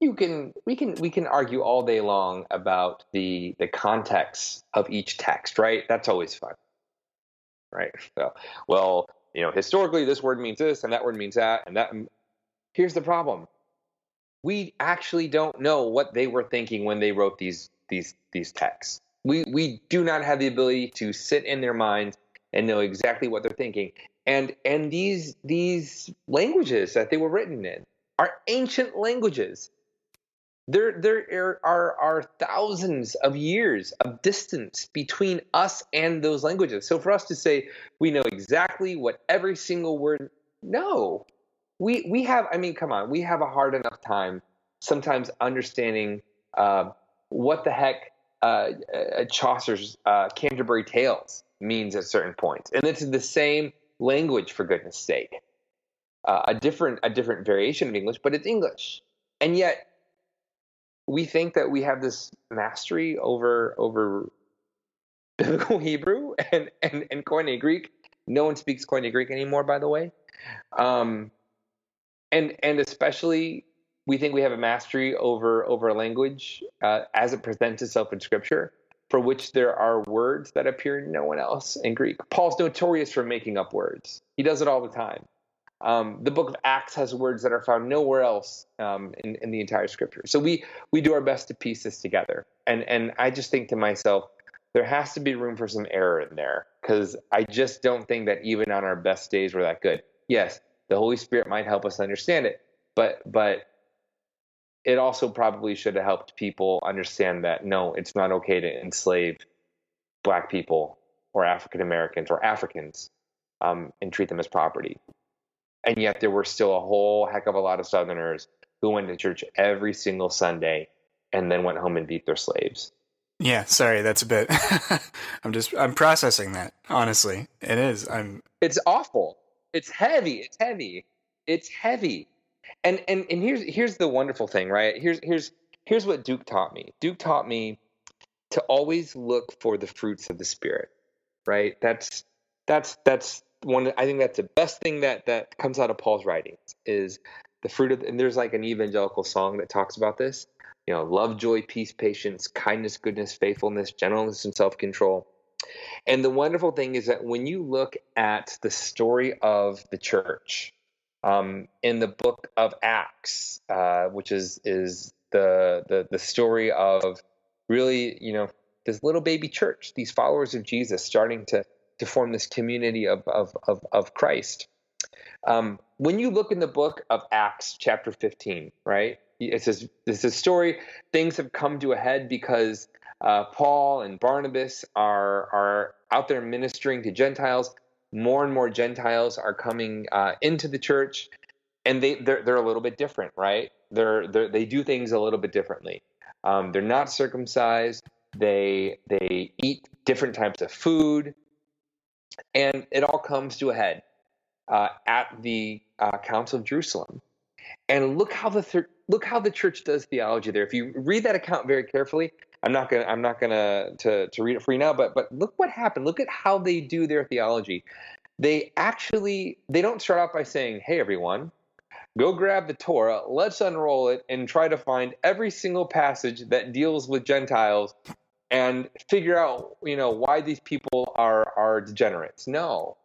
we can argue all day long about the context of each text, right? That's always fun, right? So, well, historically this word means this and that word means that and that. Here's the problem: we actually don't know what they were thinking when they wrote these texts. We do not have the ability to sit in their minds and know exactly what they're thinking. And these languages that they were written in are ancient languages. There are thousands of years of distance between us and those languages. So for us to say we know exactly what every single word, no, we have. I mean, come on, we have a hard enough time sometimes understanding what the heck Chaucer's Canterbury Tales means at certain points, and it's the same language, for goodness sake. A different variation of English, but it's English, and yet we think that we have this mastery over biblical Hebrew and Koine Greek. No one speaks Koine Greek anymore, by the way. Um, and especially we think we have a mastery over a language as it presents itself in Scripture, for which there are words that appear nowhere else in Greek. Paul's notorious for making up words. He does it all the time. The book of Acts has words that are found nowhere else in the entire Scripture. So we do our best to piece this together. And I just think to myself, there has to be room for some error in there, because I just don't think that even on our best days we're that good. Yes, the Holy Spirit might help us understand it, but it also probably should have helped people understand that, no, it's not okay to enslave Black people or African Americans or Africans and treat them as property. And yet there were still a whole heck of a lot of Southerners who went to church every single Sunday and then went home and beat their slaves. Yeah, sorry, that's a bit. I'm processing that. Honestly, it is. It's awful. It's heavy. It's heavy. It's heavy. And here's the wonderful thing, right? Here's what Duke taught me. Duke taught me to always look for the fruits of the Spirit, right? That's one. I think that's the best thing that comes out of Paul's writings is the fruit of. And there's like an evangelical song that talks about this. Love, joy, peace, patience, kindness, goodness, faithfulness, gentleness, and self-control. And the wonderful thing is that when you look at the story of the church in the book of Acts, which is the story of really, this little baby church, these followers of Jesus starting to form this community of Christ. When you look in the book of Acts, chapter 15, right? It says this is a story. Things have come to a head because Paul and Barnabas are out there ministering to Gentiles. More and more Gentiles are coming into the church, and they're a little bit different, right? They do things a little bit differently. They're not circumcised. They eat different types of food, and it all comes to a head at the Council of Jerusalem. And look how the church does theology there. If you read that account very carefully, I'm not gonna to read it for you now, but look what happened. Look at how they do their theology. They don't start off by saying, "Hey everyone, go grab the Torah, let's unroll it and try to find every single passage that deals with Gentiles and figure out, why these people are degenerates." No.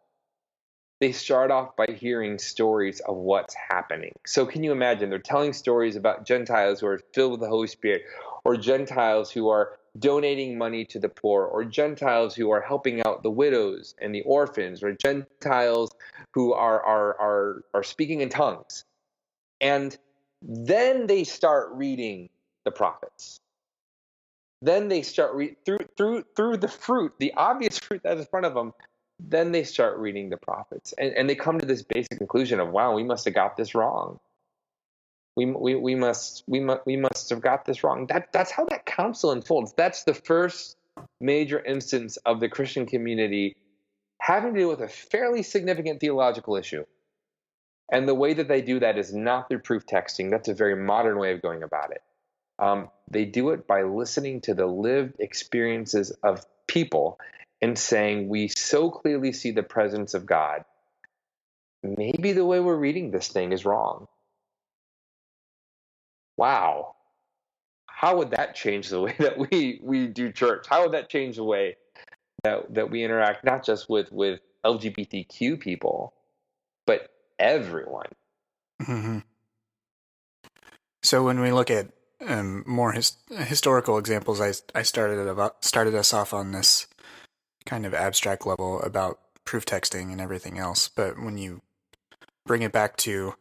They start off by hearing stories of what's happening. So can you imagine? They're telling stories about Gentiles who are filled with the Holy Spirit, or Gentiles who are donating money to the poor, or Gentiles who are helping out the widows and the orphans, or Gentiles who are speaking in tongues. And then they start reading the prophets. Then they start through the fruit, the obvious fruit that's in front of them. Then they start reading the prophets, and they come to this basic conclusion of, wow, we must have got this wrong. We must have got this wrong. That's how that council unfolds. That's the first major instance of the Christian community having to deal with a fairly significant theological issue. And the way that they do that is not through proof texting. That's a very modern way of going about it. They do it by listening to the lived experiences of people and saying, we so clearly see the presence of God. Maybe the way we're reading this thing is wrong. Wow. How would that change the way that we do church? How would that change the way that we interact, not just with LGBTQ people, but everyone? Mm-hmm. So when we look at more historical examples, I started us off on this kind of abstract level about proof texting and everything else. But when you bring it back to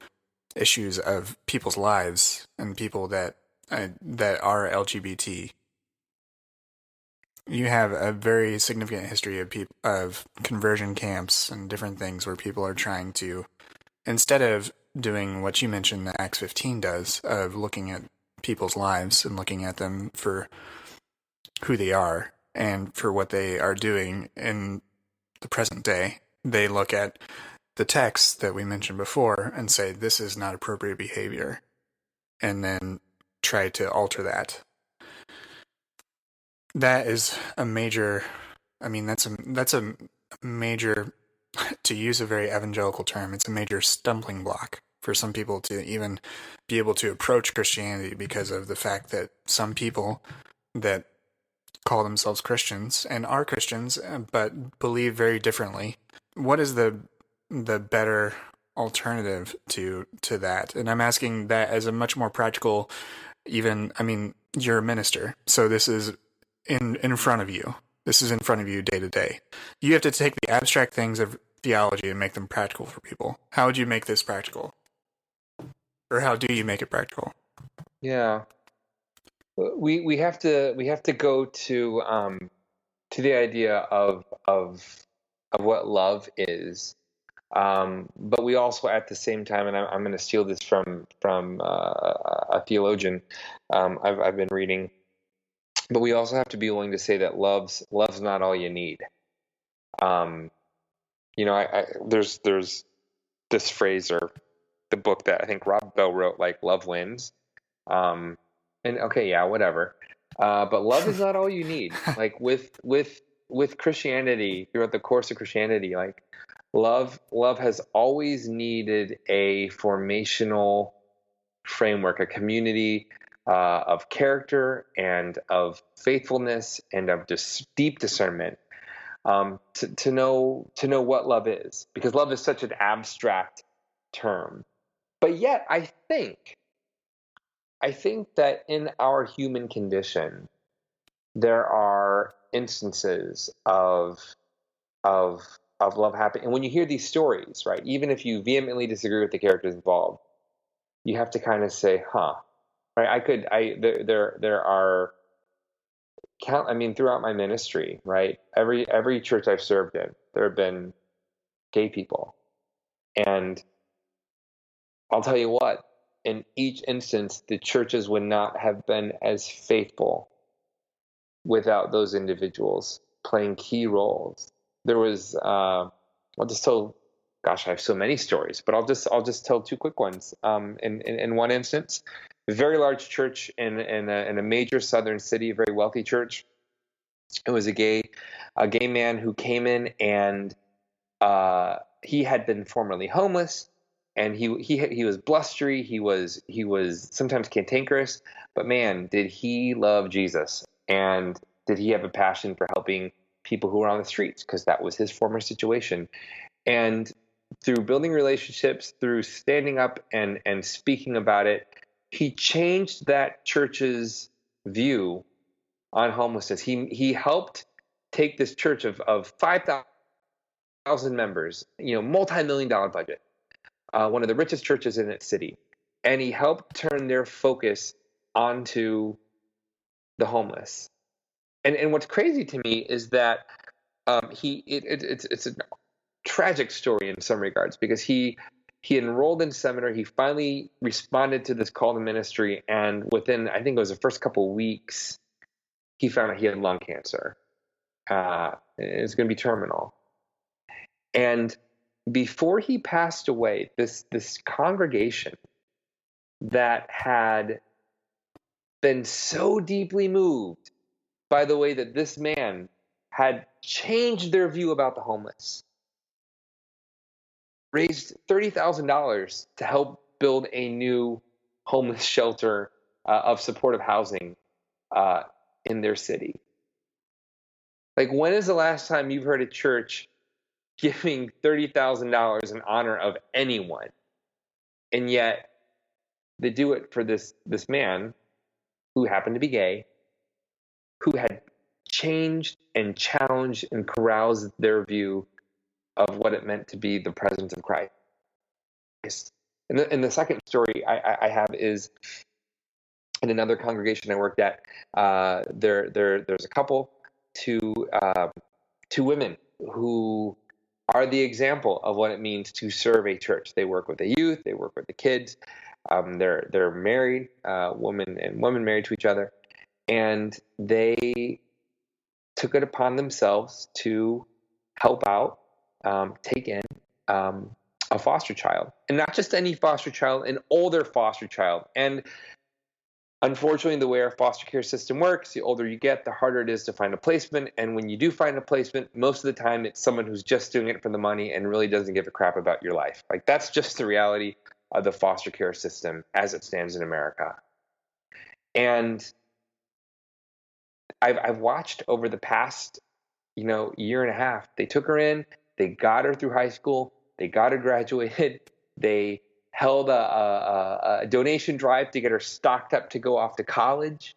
issues of people's lives and people that are LGBT, you have a very significant history of conversion camps and different things where people are trying to, instead of doing what you mentioned that Acts 15 does, of looking at people's lives and looking at them for who they are and for what they are doing in the present day, they look at the text that we mentioned before and say, this is not appropriate behavior, and then try to alter that. That is a major, that's a major, to use a very evangelical term, it's a major stumbling block for some people to even be able to approach Christianity, because of the fact that some people that call themselves Christians and are Christians but believe very differently. What is the better alternative to that? And I'm asking that as a much more practical, you're a minister, so this is in front of you. This is in front of you day to day. You have to take the abstract things of theology and make them practical for people. How would you make this practical? Or how do you make it practical? Yeah. We have to go to the idea of what love is, but we also, at the same time, and I'm going to steal this from a theologian I've been reading, but we also have to be willing to say that love's not all you need. There's this phrase, or the book that I think Rob Bell wrote, like, love wins. And okay, yeah, whatever. But love is not all you need. Like with Christianity, throughout the course of Christianity, like love has always needed a formational framework, a community of character and of faithfulness and of deep discernment, to know what love is, because love is such an abstract term. But yet, I think that in our human condition, there are instances of love happening. And when you hear these stories, right, even if you vehemently disagree with the characters involved, you have to kind of say, huh, right? There are throughout my ministry, right, every church I've served in, there have been gay people. And I'll tell you what, in each instance, the churches would not have been as faithful without those individuals playing key roles. There was, I'll just tell, gosh, I have so many stories, but I'll just tell two quick ones. In one instance, a very large church in a major southern city, a very wealthy church. It was a gay man who came in, and he had been formerly homeless, and he was blustery. He was sometimes cantankerous, but man, did he love Jesus, and did he have a passion for helping people who were on the streets, because that was his former situation. And through building relationships, through standing up and speaking about it, he changed that church's view on homelessness. He helped take this church of 5,000 members, multi-million-dollar budget, one of the richest churches in its city, and he helped turn their focus onto the homeless. And what's crazy to me is that it's a tragic story in some regards, because he enrolled in seminary. He finally responded to this call to ministry, and within, I think it was the first couple of weeks, he found out he had lung cancer. It's going to be terminal. And before he passed away, this congregation that had been so deeply moved by the way that this man had changed their view about the homeless, raised $30,000 to help build a new homeless shelter of supportive housing in their city. Like, when is the last time you've heard a church giving $30,000 in honor of anyone? And yet they do it for this man who happened to be gay, who had changed and challenged and caroused their view of what it meant to be the presence of Christ. And the second story I have is in another congregation I worked at. There's a couple, two women who are the example of what it means to serve a church. They work with the youth, they work with the kids. They're married, woman and woman married to each other, and they took it upon themselves to help out, take in a foster child, and not just any foster child, an older foster child. And unfortunately, the way our foster care system works, the older you get, the harder it is to find a placement. And when you do find a placement, most of the time it's someone who's just doing it for the money and really doesn't give a crap about your life. Like, that's just the reality of the foster care system as it stands in America. And I've watched over the past, year and a half. They took her in, they got her through high school, they got her graduated, they held a donation drive to get her stocked up to go off to college.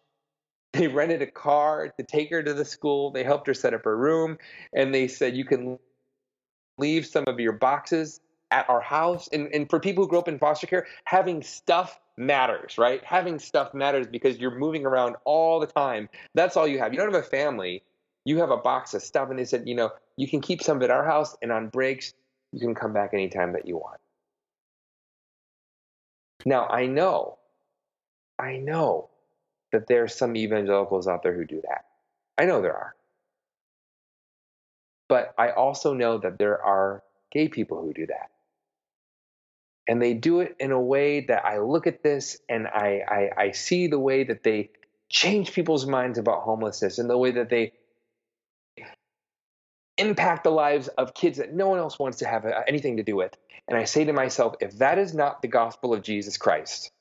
They rented a car to take her to the school. They helped her set up her room, and they said, you can leave some of your boxes at our house. And for people who grew up in foster care, having stuff matters, right? Having stuff matters because you're moving around all the time. That's all you have. You don't have a family. You have a box of stuff. And they said, you can keep some of it at our house, and on breaks, you can come back anytime that you want. Now, I know that there are some evangelicals out there who do that. I know there are. But I also know that there are gay people who do that. And they do it in a way that I look at this and I see the way that they change people's minds about homelessness and the way that they impact the lives of kids that no one else wants to have anything to do with. And I say to myself, if that is not the gospel of Jesus Christ,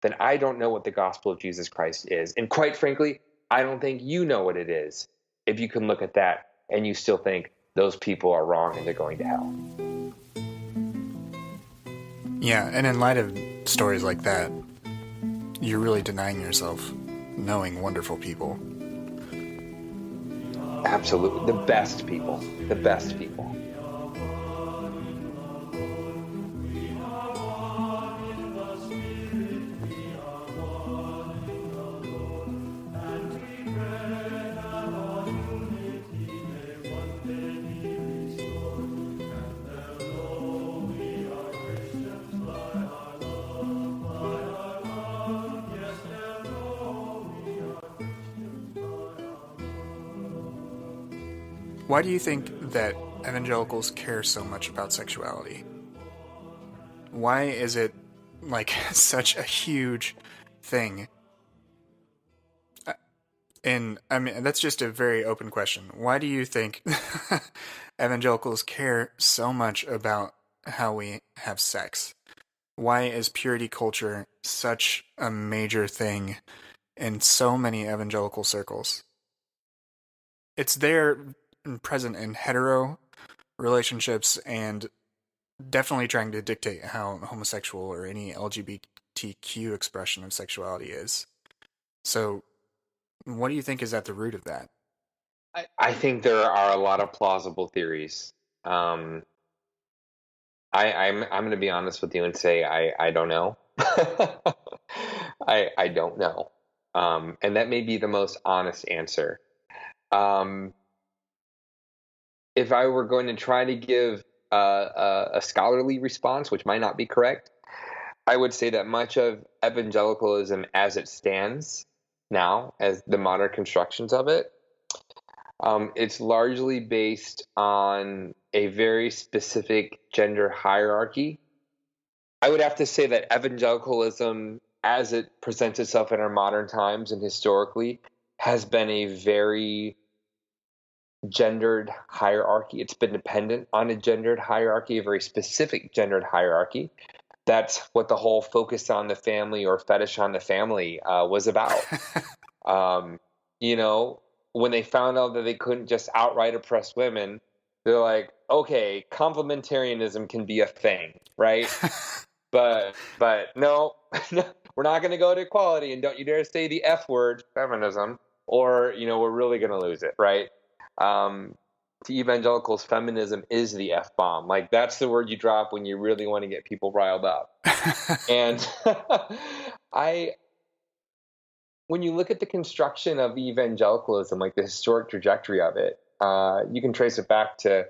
then I don't know what the gospel of Jesus Christ is. And quite frankly, I don't think you know what it is if you can look at that and you still think those people are wrong and they're going to hell. Yeah, and in light of stories like that, you're really denying yourself knowing wonderful people. Absolutely. The best people. The best people. Why do you think that evangelicals care so much about sexuality? Why is it like such a huge thing? And I mean, that's just a very open question. Why do you think evangelicals care so much about how we have sex? Why is purity culture such a major thing in so many evangelical circles? It's there and present in hetero relationships and definitely trying to dictate how homosexual or any LGBTQ expression of sexuality is. So, what do you think is at the root of that? I think there are a lot of plausible theories. I'm going to be honest with you and say I don't know. I don't know. And that may be the most honest answer. If I were going to try to give a scholarly response, which might not be correct, I would say that much of evangelicalism as it stands now, as the modern constructions of it, it's largely based on a very specific gender hierarchy. I would have to say that evangelicalism as it presents itself in our modern times and historically, has been a very gendered hierarchy. It's been dependent on a gendered hierarchy, a very specific gendered hierarchy. That's what the whole focus on the family or fetish on the family was about. Um, you know, when they found out that they couldn't just outright oppress women, they're like, okay, complementarianism can be a thing, right? But no, we're not going to go to equality, and don't you dare say the F word, feminism, or we're really going to lose it, right? To evangelicals, feminism is the F bomb. Like, that's the word you drop when you really want to get people riled up. And when you look at the construction of evangelicalism, like the historic trajectory of it, you can trace it back to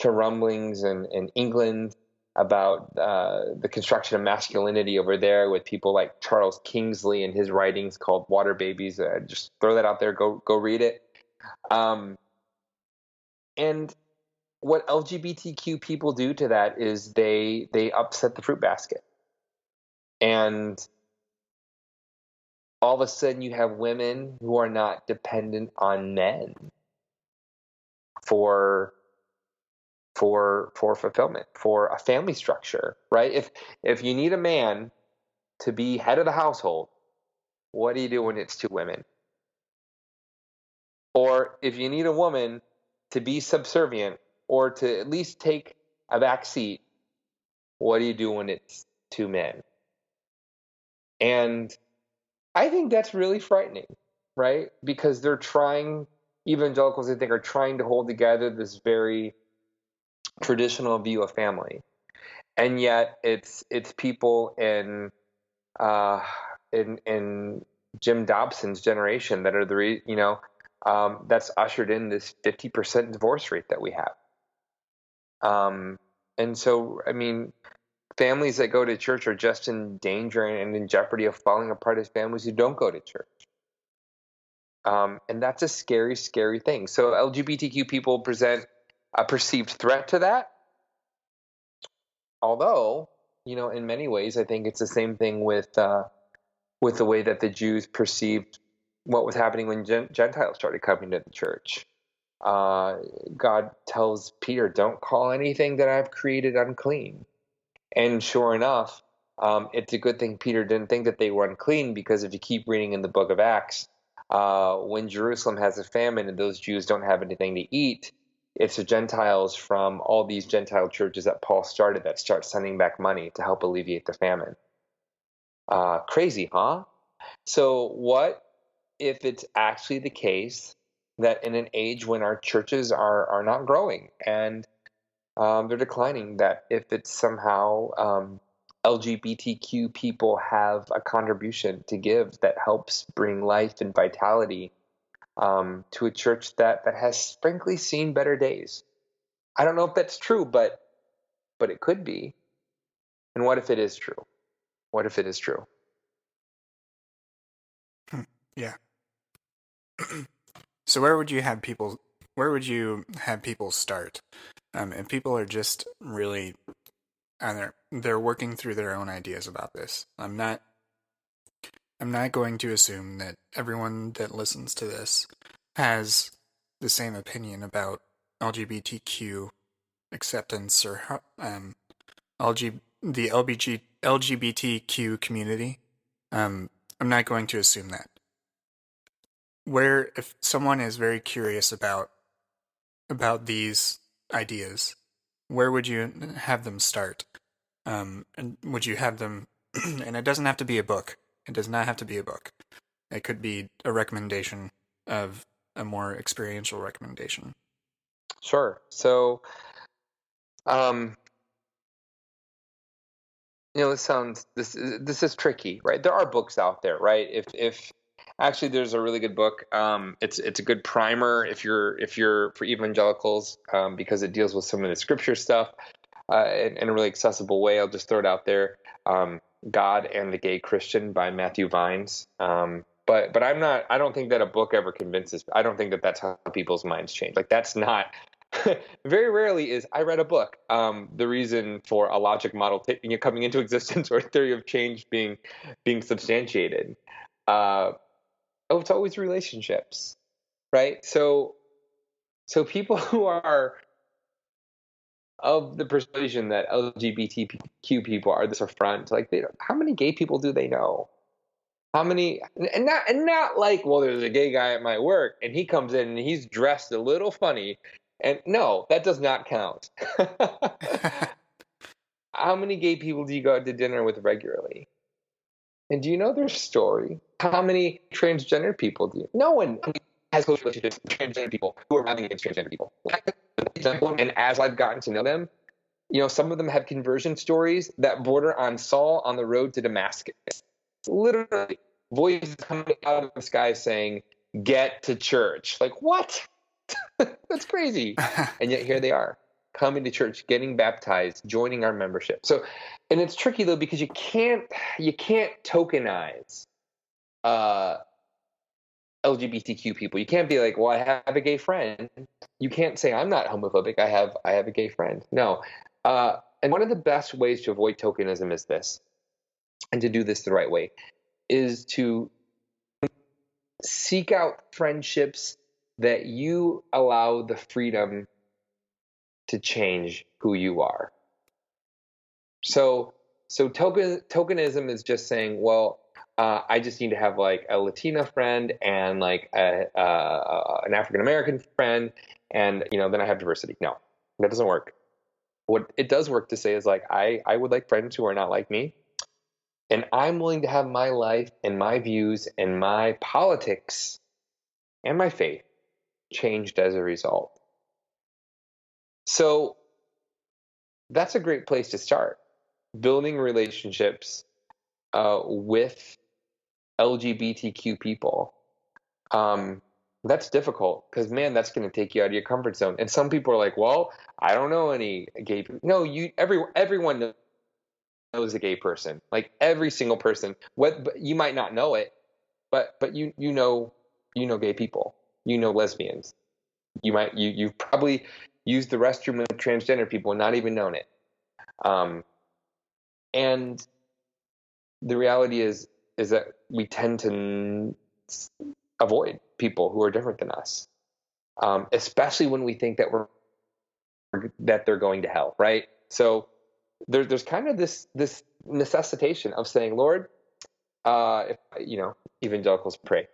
rumblings in England about the construction of masculinity over there with people like Charles Kingsley and his writings called Water Babies. Just throw that out there. Go read it. And what LGBTQ people do to that is they upset the fruit basket. And all of a sudden you have women who are not dependent on men for fulfillment, for a family structure, right? If you need a man to be head of the household, what do you do when it's two women? Or if you need a woman to be subservient or to at least take a back seat, what do you do when it's two men? And I think that's really frightening, right? Because evangelicals, I think, are trying to hold together this very traditional view of family. And yet it's people in Jim Dobson's generation that are that's ushered in this 50% divorce rate that we have. And so, I mean, families that go to church are just in danger and in jeopardy of falling apart as families who don't go to church. And that's a scary, scary thing. So LGBTQ people present a perceived threat to that. Although, in many ways, I think it's the same thing with the way that the Jews perceived what was happening when Gentiles started coming to the church. God tells Peter, don't call anything that I've created unclean. And sure enough, it's a good thing Peter didn't think that they were unclean, because if you keep reading in the book of Acts, when Jerusalem has a famine and those Jews don't have anything to eat, it's the Gentiles from all these Gentile churches that Paul started that start sending back money to help alleviate the famine. Crazy, huh? So what if it's actually the case that in an age when our churches are not growing and they're declining, that if it's somehow LGBTQ people have a contribution to give that helps bring life and vitality to a church that has frankly seen better days? I don't know if that's true, but it could be. And what if it is true? What if it is true? Yeah. So where would you have people start? If people are just really, and they're working through their own ideas about this. I'm not going to assume that everyone that listens to this has the same opinion about LGBTQ acceptance or the LGBTQ community. I'm not going to assume that. If someone is very curious about these ideas, where would you have them start? And would you have them, and it doesn't have to be a book. It does not have to be a book. It could be a recommendation of a more experiential recommendation. Sure. So, this is tricky, right? There are books out there, right? If actually, there's a really good book. It's a good primer if you're for evangelicals, because it deals with some of the scripture stuff in a really accessible way. I'll just throw it out there. God and the Gay Christian by Matthew Vines. But I don't think that a book ever convinces. I don't think that that's how people's minds change. Like, that's not very rarely is I read a book. The reason for a logic model coming into existence or a theory of change being substantiated. Oh, it's always relationships, right? So people who are of the persuasion that LGBTQ people are this affront, like how many gay people do they know? How many, and not like, well, there's a gay guy at my work and he comes in and he's dressed a little funny. And no, that does not count. How many gay people do you go out to dinner with regularly? And do you know their story? How many transgender people do you? No one has close relationships with transgender people who are running against transgender people. And as I've gotten to know them, some of them have conversion stories that border on Saul on the road to Damascus. Literally, voices coming out of the sky saying, "Get to church." Like, what? That's crazy. And yet here they are, coming to church, getting baptized, joining our membership. So, and it's tricky though, because you can't tokenize LGBTQ people. You can't be like, well, I have a gay friend. You can't say I'm not homophobic. I have a gay friend. No. And one of the best ways to avoid tokenism is this, and to do this the right way, is to seek out friendships that you allow the freedom to change who you are. So tokenism is just saying, well, I just need to have like a Latina friend and like an African American friend, and then I have diversity. No, that doesn't work. What it does work to say is like, I would like friends who are not like me, and I'm willing to have my life and my views and my politics and my faith changed as a result. So that's a great place to start, building relationships with LGBTQ people. That's difficult because, man, that's going to take you out of your comfort zone. And some people are like, well, I don't know any gay people. No, everyone knows a gay person. Like every single person. But you might not know it, but you know gay people. You know lesbians. You've probably used the restroom with transgender people and not even known it. And the reality is that we tend to avoid people who are different than us, especially when we think that they're going to hell, right? So there's kind of this necessitation of saying, Lord, if evangelicals pray.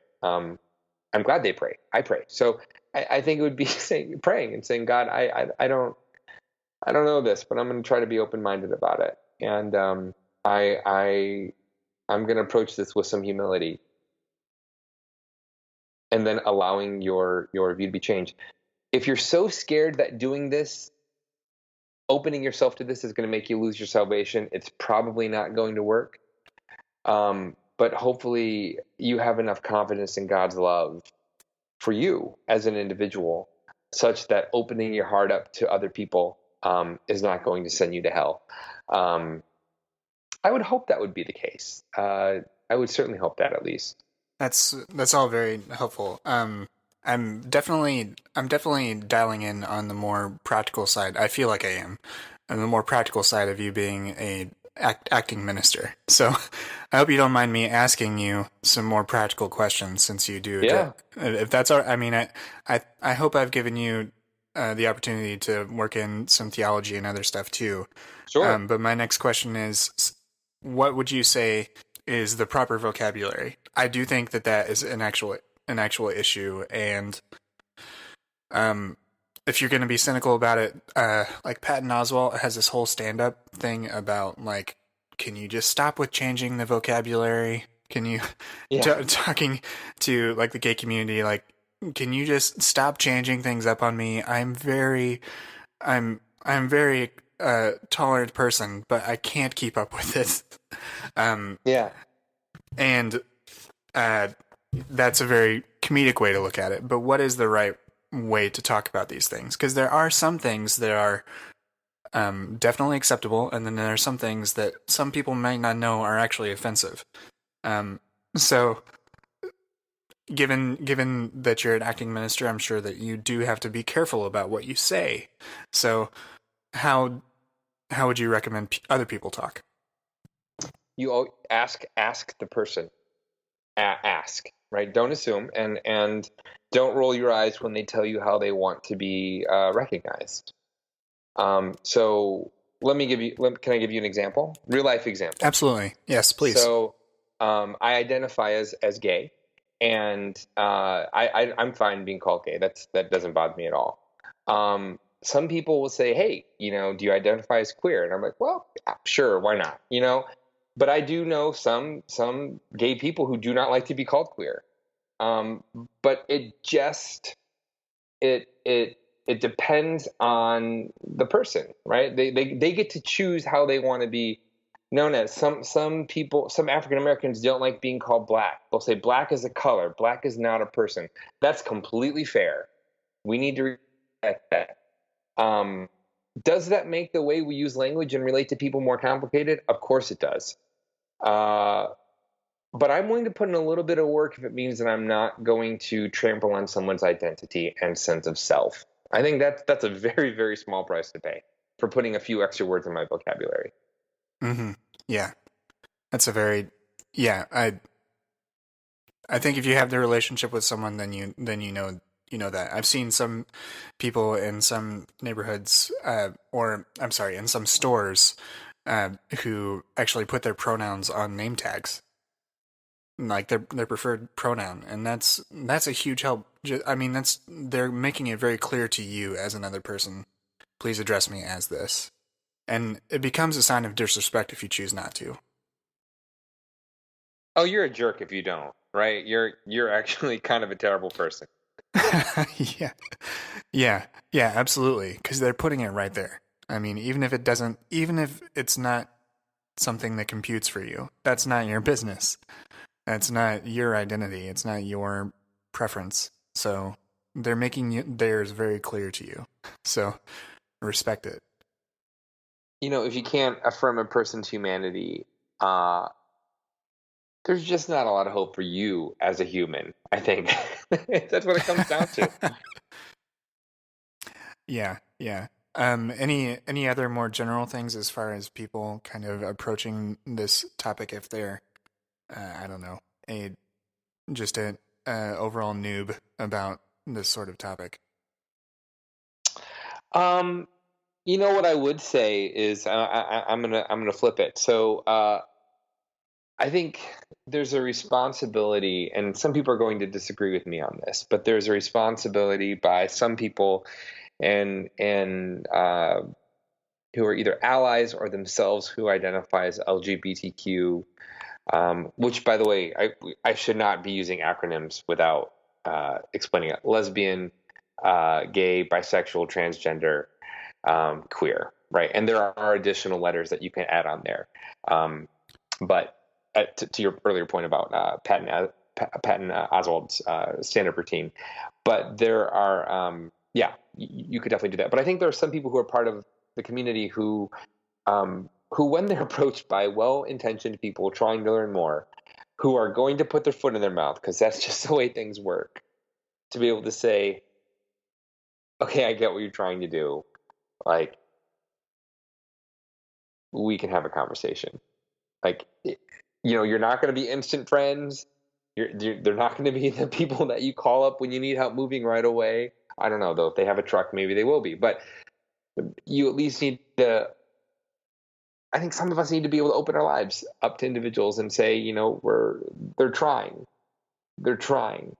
I'm glad they pray. I pray. So I think it would be praying and saying, God, I don't know this, but I'm going to try to be open-minded about it. And I'm going to approach this with some humility, and then allowing your view to be changed. If you're so scared that doing this, opening yourself to this is going to make you lose your salvation, it's probably not going to work. But hopefully you have enough confidence in God's love for you as an individual, such that opening your heart up to other people is not going to send you to hell. I would hope that would be the case. I would certainly hope that, at least. That's all very helpful. I'm definitely dialing in on the more practical side. I feel like I am, on the more practical side of you being a acting minister. So I hope you don't mind me asking you some more practical questions, since you do. Yeah. If that's all. I mean, I hope I've given you the opportunity to work in some theology and other stuff too. Sure. But my next question is, what would you say is the proper vocabulary? I do think that is an actual issue, and if you're going to be cynical about it, like Patton Oswalt has this whole stand-up thing about like, can you just stop with changing the vocabulary? Can you talking to like the gay community, like, can you just stop changing things up on me? I'm very tolerant person, but I can't keep up with this. And that's a very comedic way to look at it. But what is the right way to talk about these things? Because there are some things that are definitely acceptable, and then there are some things that some people might not know are actually offensive. So given that you're an acting minister, I'm sure that you do have to be careful about what you say. So how how would you recommend other people talk? You ask the person. Ask, right? Don't assume, and don't roll your eyes when they tell you how they want to be recognized. So can I give you an example? Real life example. Absolutely. Yes, please. So I identify as gay, and I'm fine being called gay. That doesn't bother me at all. Some people will say, "Hey, do you identify as queer?" And I'm like, "Well, sure, why not?" But I do know some gay people who do not like to be called queer. But it depends on the person, right? They get to choose how they want to be known as. Some people, some African Americans don't like being called black. They'll say black is a color, black is not a person. That's completely fair. We need to respect that. Does that make the way we use language and relate to people more complicated? Of course it does. But I'm willing to put in a little bit of work if it means that I'm not going to trample on someone's identity and sense of self. I think that's a very, very small price to pay for putting a few extra words in my vocabulary. Mm-hmm. Yeah, that's a very yeah. I think if you have the relationship with someone, then you know that. I've seen some people in some neighborhoods, or I'm sorry, in some stores, who actually put their pronouns on name tags, like their preferred pronoun, and that's a huge help. I mean, they're making it very clear to you as another person. Please address me as this, and it becomes a sign of disrespect if you choose not to. Oh, you're a jerk if you don't, right? You're actually kind of a terrible person. Yeah, yeah, absolutely. Because they're putting it right there. I mean, even if it's not something that computes for you, that's not your business. That's not your identity. It's not your preference. So they're making theirs very clear to you. So respect it. If you can't affirm a person's humanity, uh, there's just not a lot of hope for you as a human, I think. That's what it comes down to. Yeah, yeah. Any other more general things as far as people kind of approaching this topic if they're, I don't know, a just a overall noob about this sort of topic? Um, what I would say is I'm gonna flip it. So I think there's a responsibility, and some people are going to disagree with me on this, but there's a responsibility by some people and who are either allies or themselves who identify as LGBTQ. Which, by the way, I should not be using acronyms without explaining it. Lesbian, gay, bisexual, transgender, queer, right? And there are additional letters that you can add on there. But to your earlier point about Patton Oswalt's stand-up routine, but there are, you could definitely do that. But I think there are some people who are part of the community who, when they're approached by well-intentioned people trying to learn more, who are going to put their foot in their mouth, because that's just the way things work, to be able to say, okay, I get what you're trying to do. Like, we can have a conversation. Like, you're not going to be instant friends. They're not going to be the people that you call up when you need help moving right away. I don't know, though. If they have a truck, maybe they will be. But you at least need to, I think some of us need to be able to open our lives up to individuals and say, they're trying. They're trying.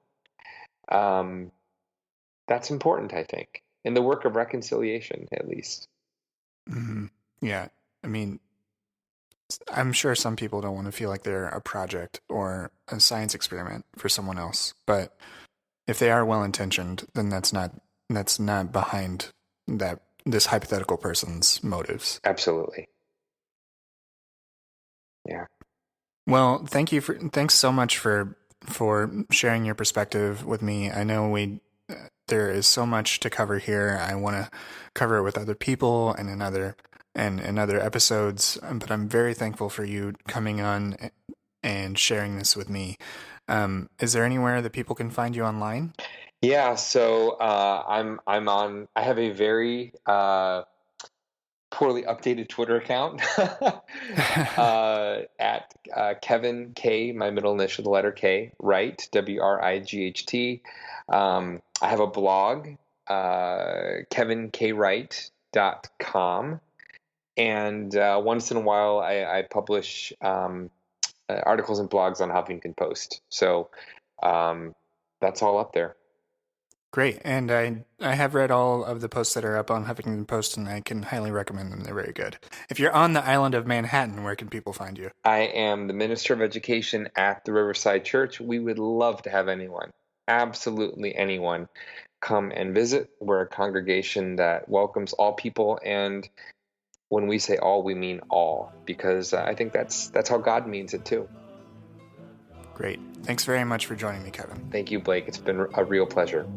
That's important, I think, in the work of reconciliation, at least. Mm-hmm. Yeah, I mean, I'm sure some people don't want to feel like they're a project or a science experiment for someone else, but if they are well intentioned, then that's not behind that this hypothetical person's motives. Absolutely. Yeah. Well, thanks so much for sharing your perspective with me. I know there is so much to cover here. I want to cover it with other people and in other episodes, but I'm very thankful for you coming on and sharing this with me. Is there anywhere that people can find you online? Yeah, so I have a very poorly updated Twitter account at Kevin K, my middle initial, the letter K, Wright, Wright. I have a blog, kevinkwright.com, and once in a while I publish articles and blogs on Huffington Post. So that's all up there. Great. And I have read all of the posts that are up on Huffington Post, and I can highly recommend them. They're very good. If you're on the island of Manhattan, where can people find you? I am the Minister of Education at the Riverside Church. We would love to have anyone, absolutely anyone, come and visit. We're a congregation that welcomes all people, and when we say all, we mean all, because I think that's how God means it too. Great. Thanks very much for joining me, Kevin. Thank you, Blake. It's been a real pleasure.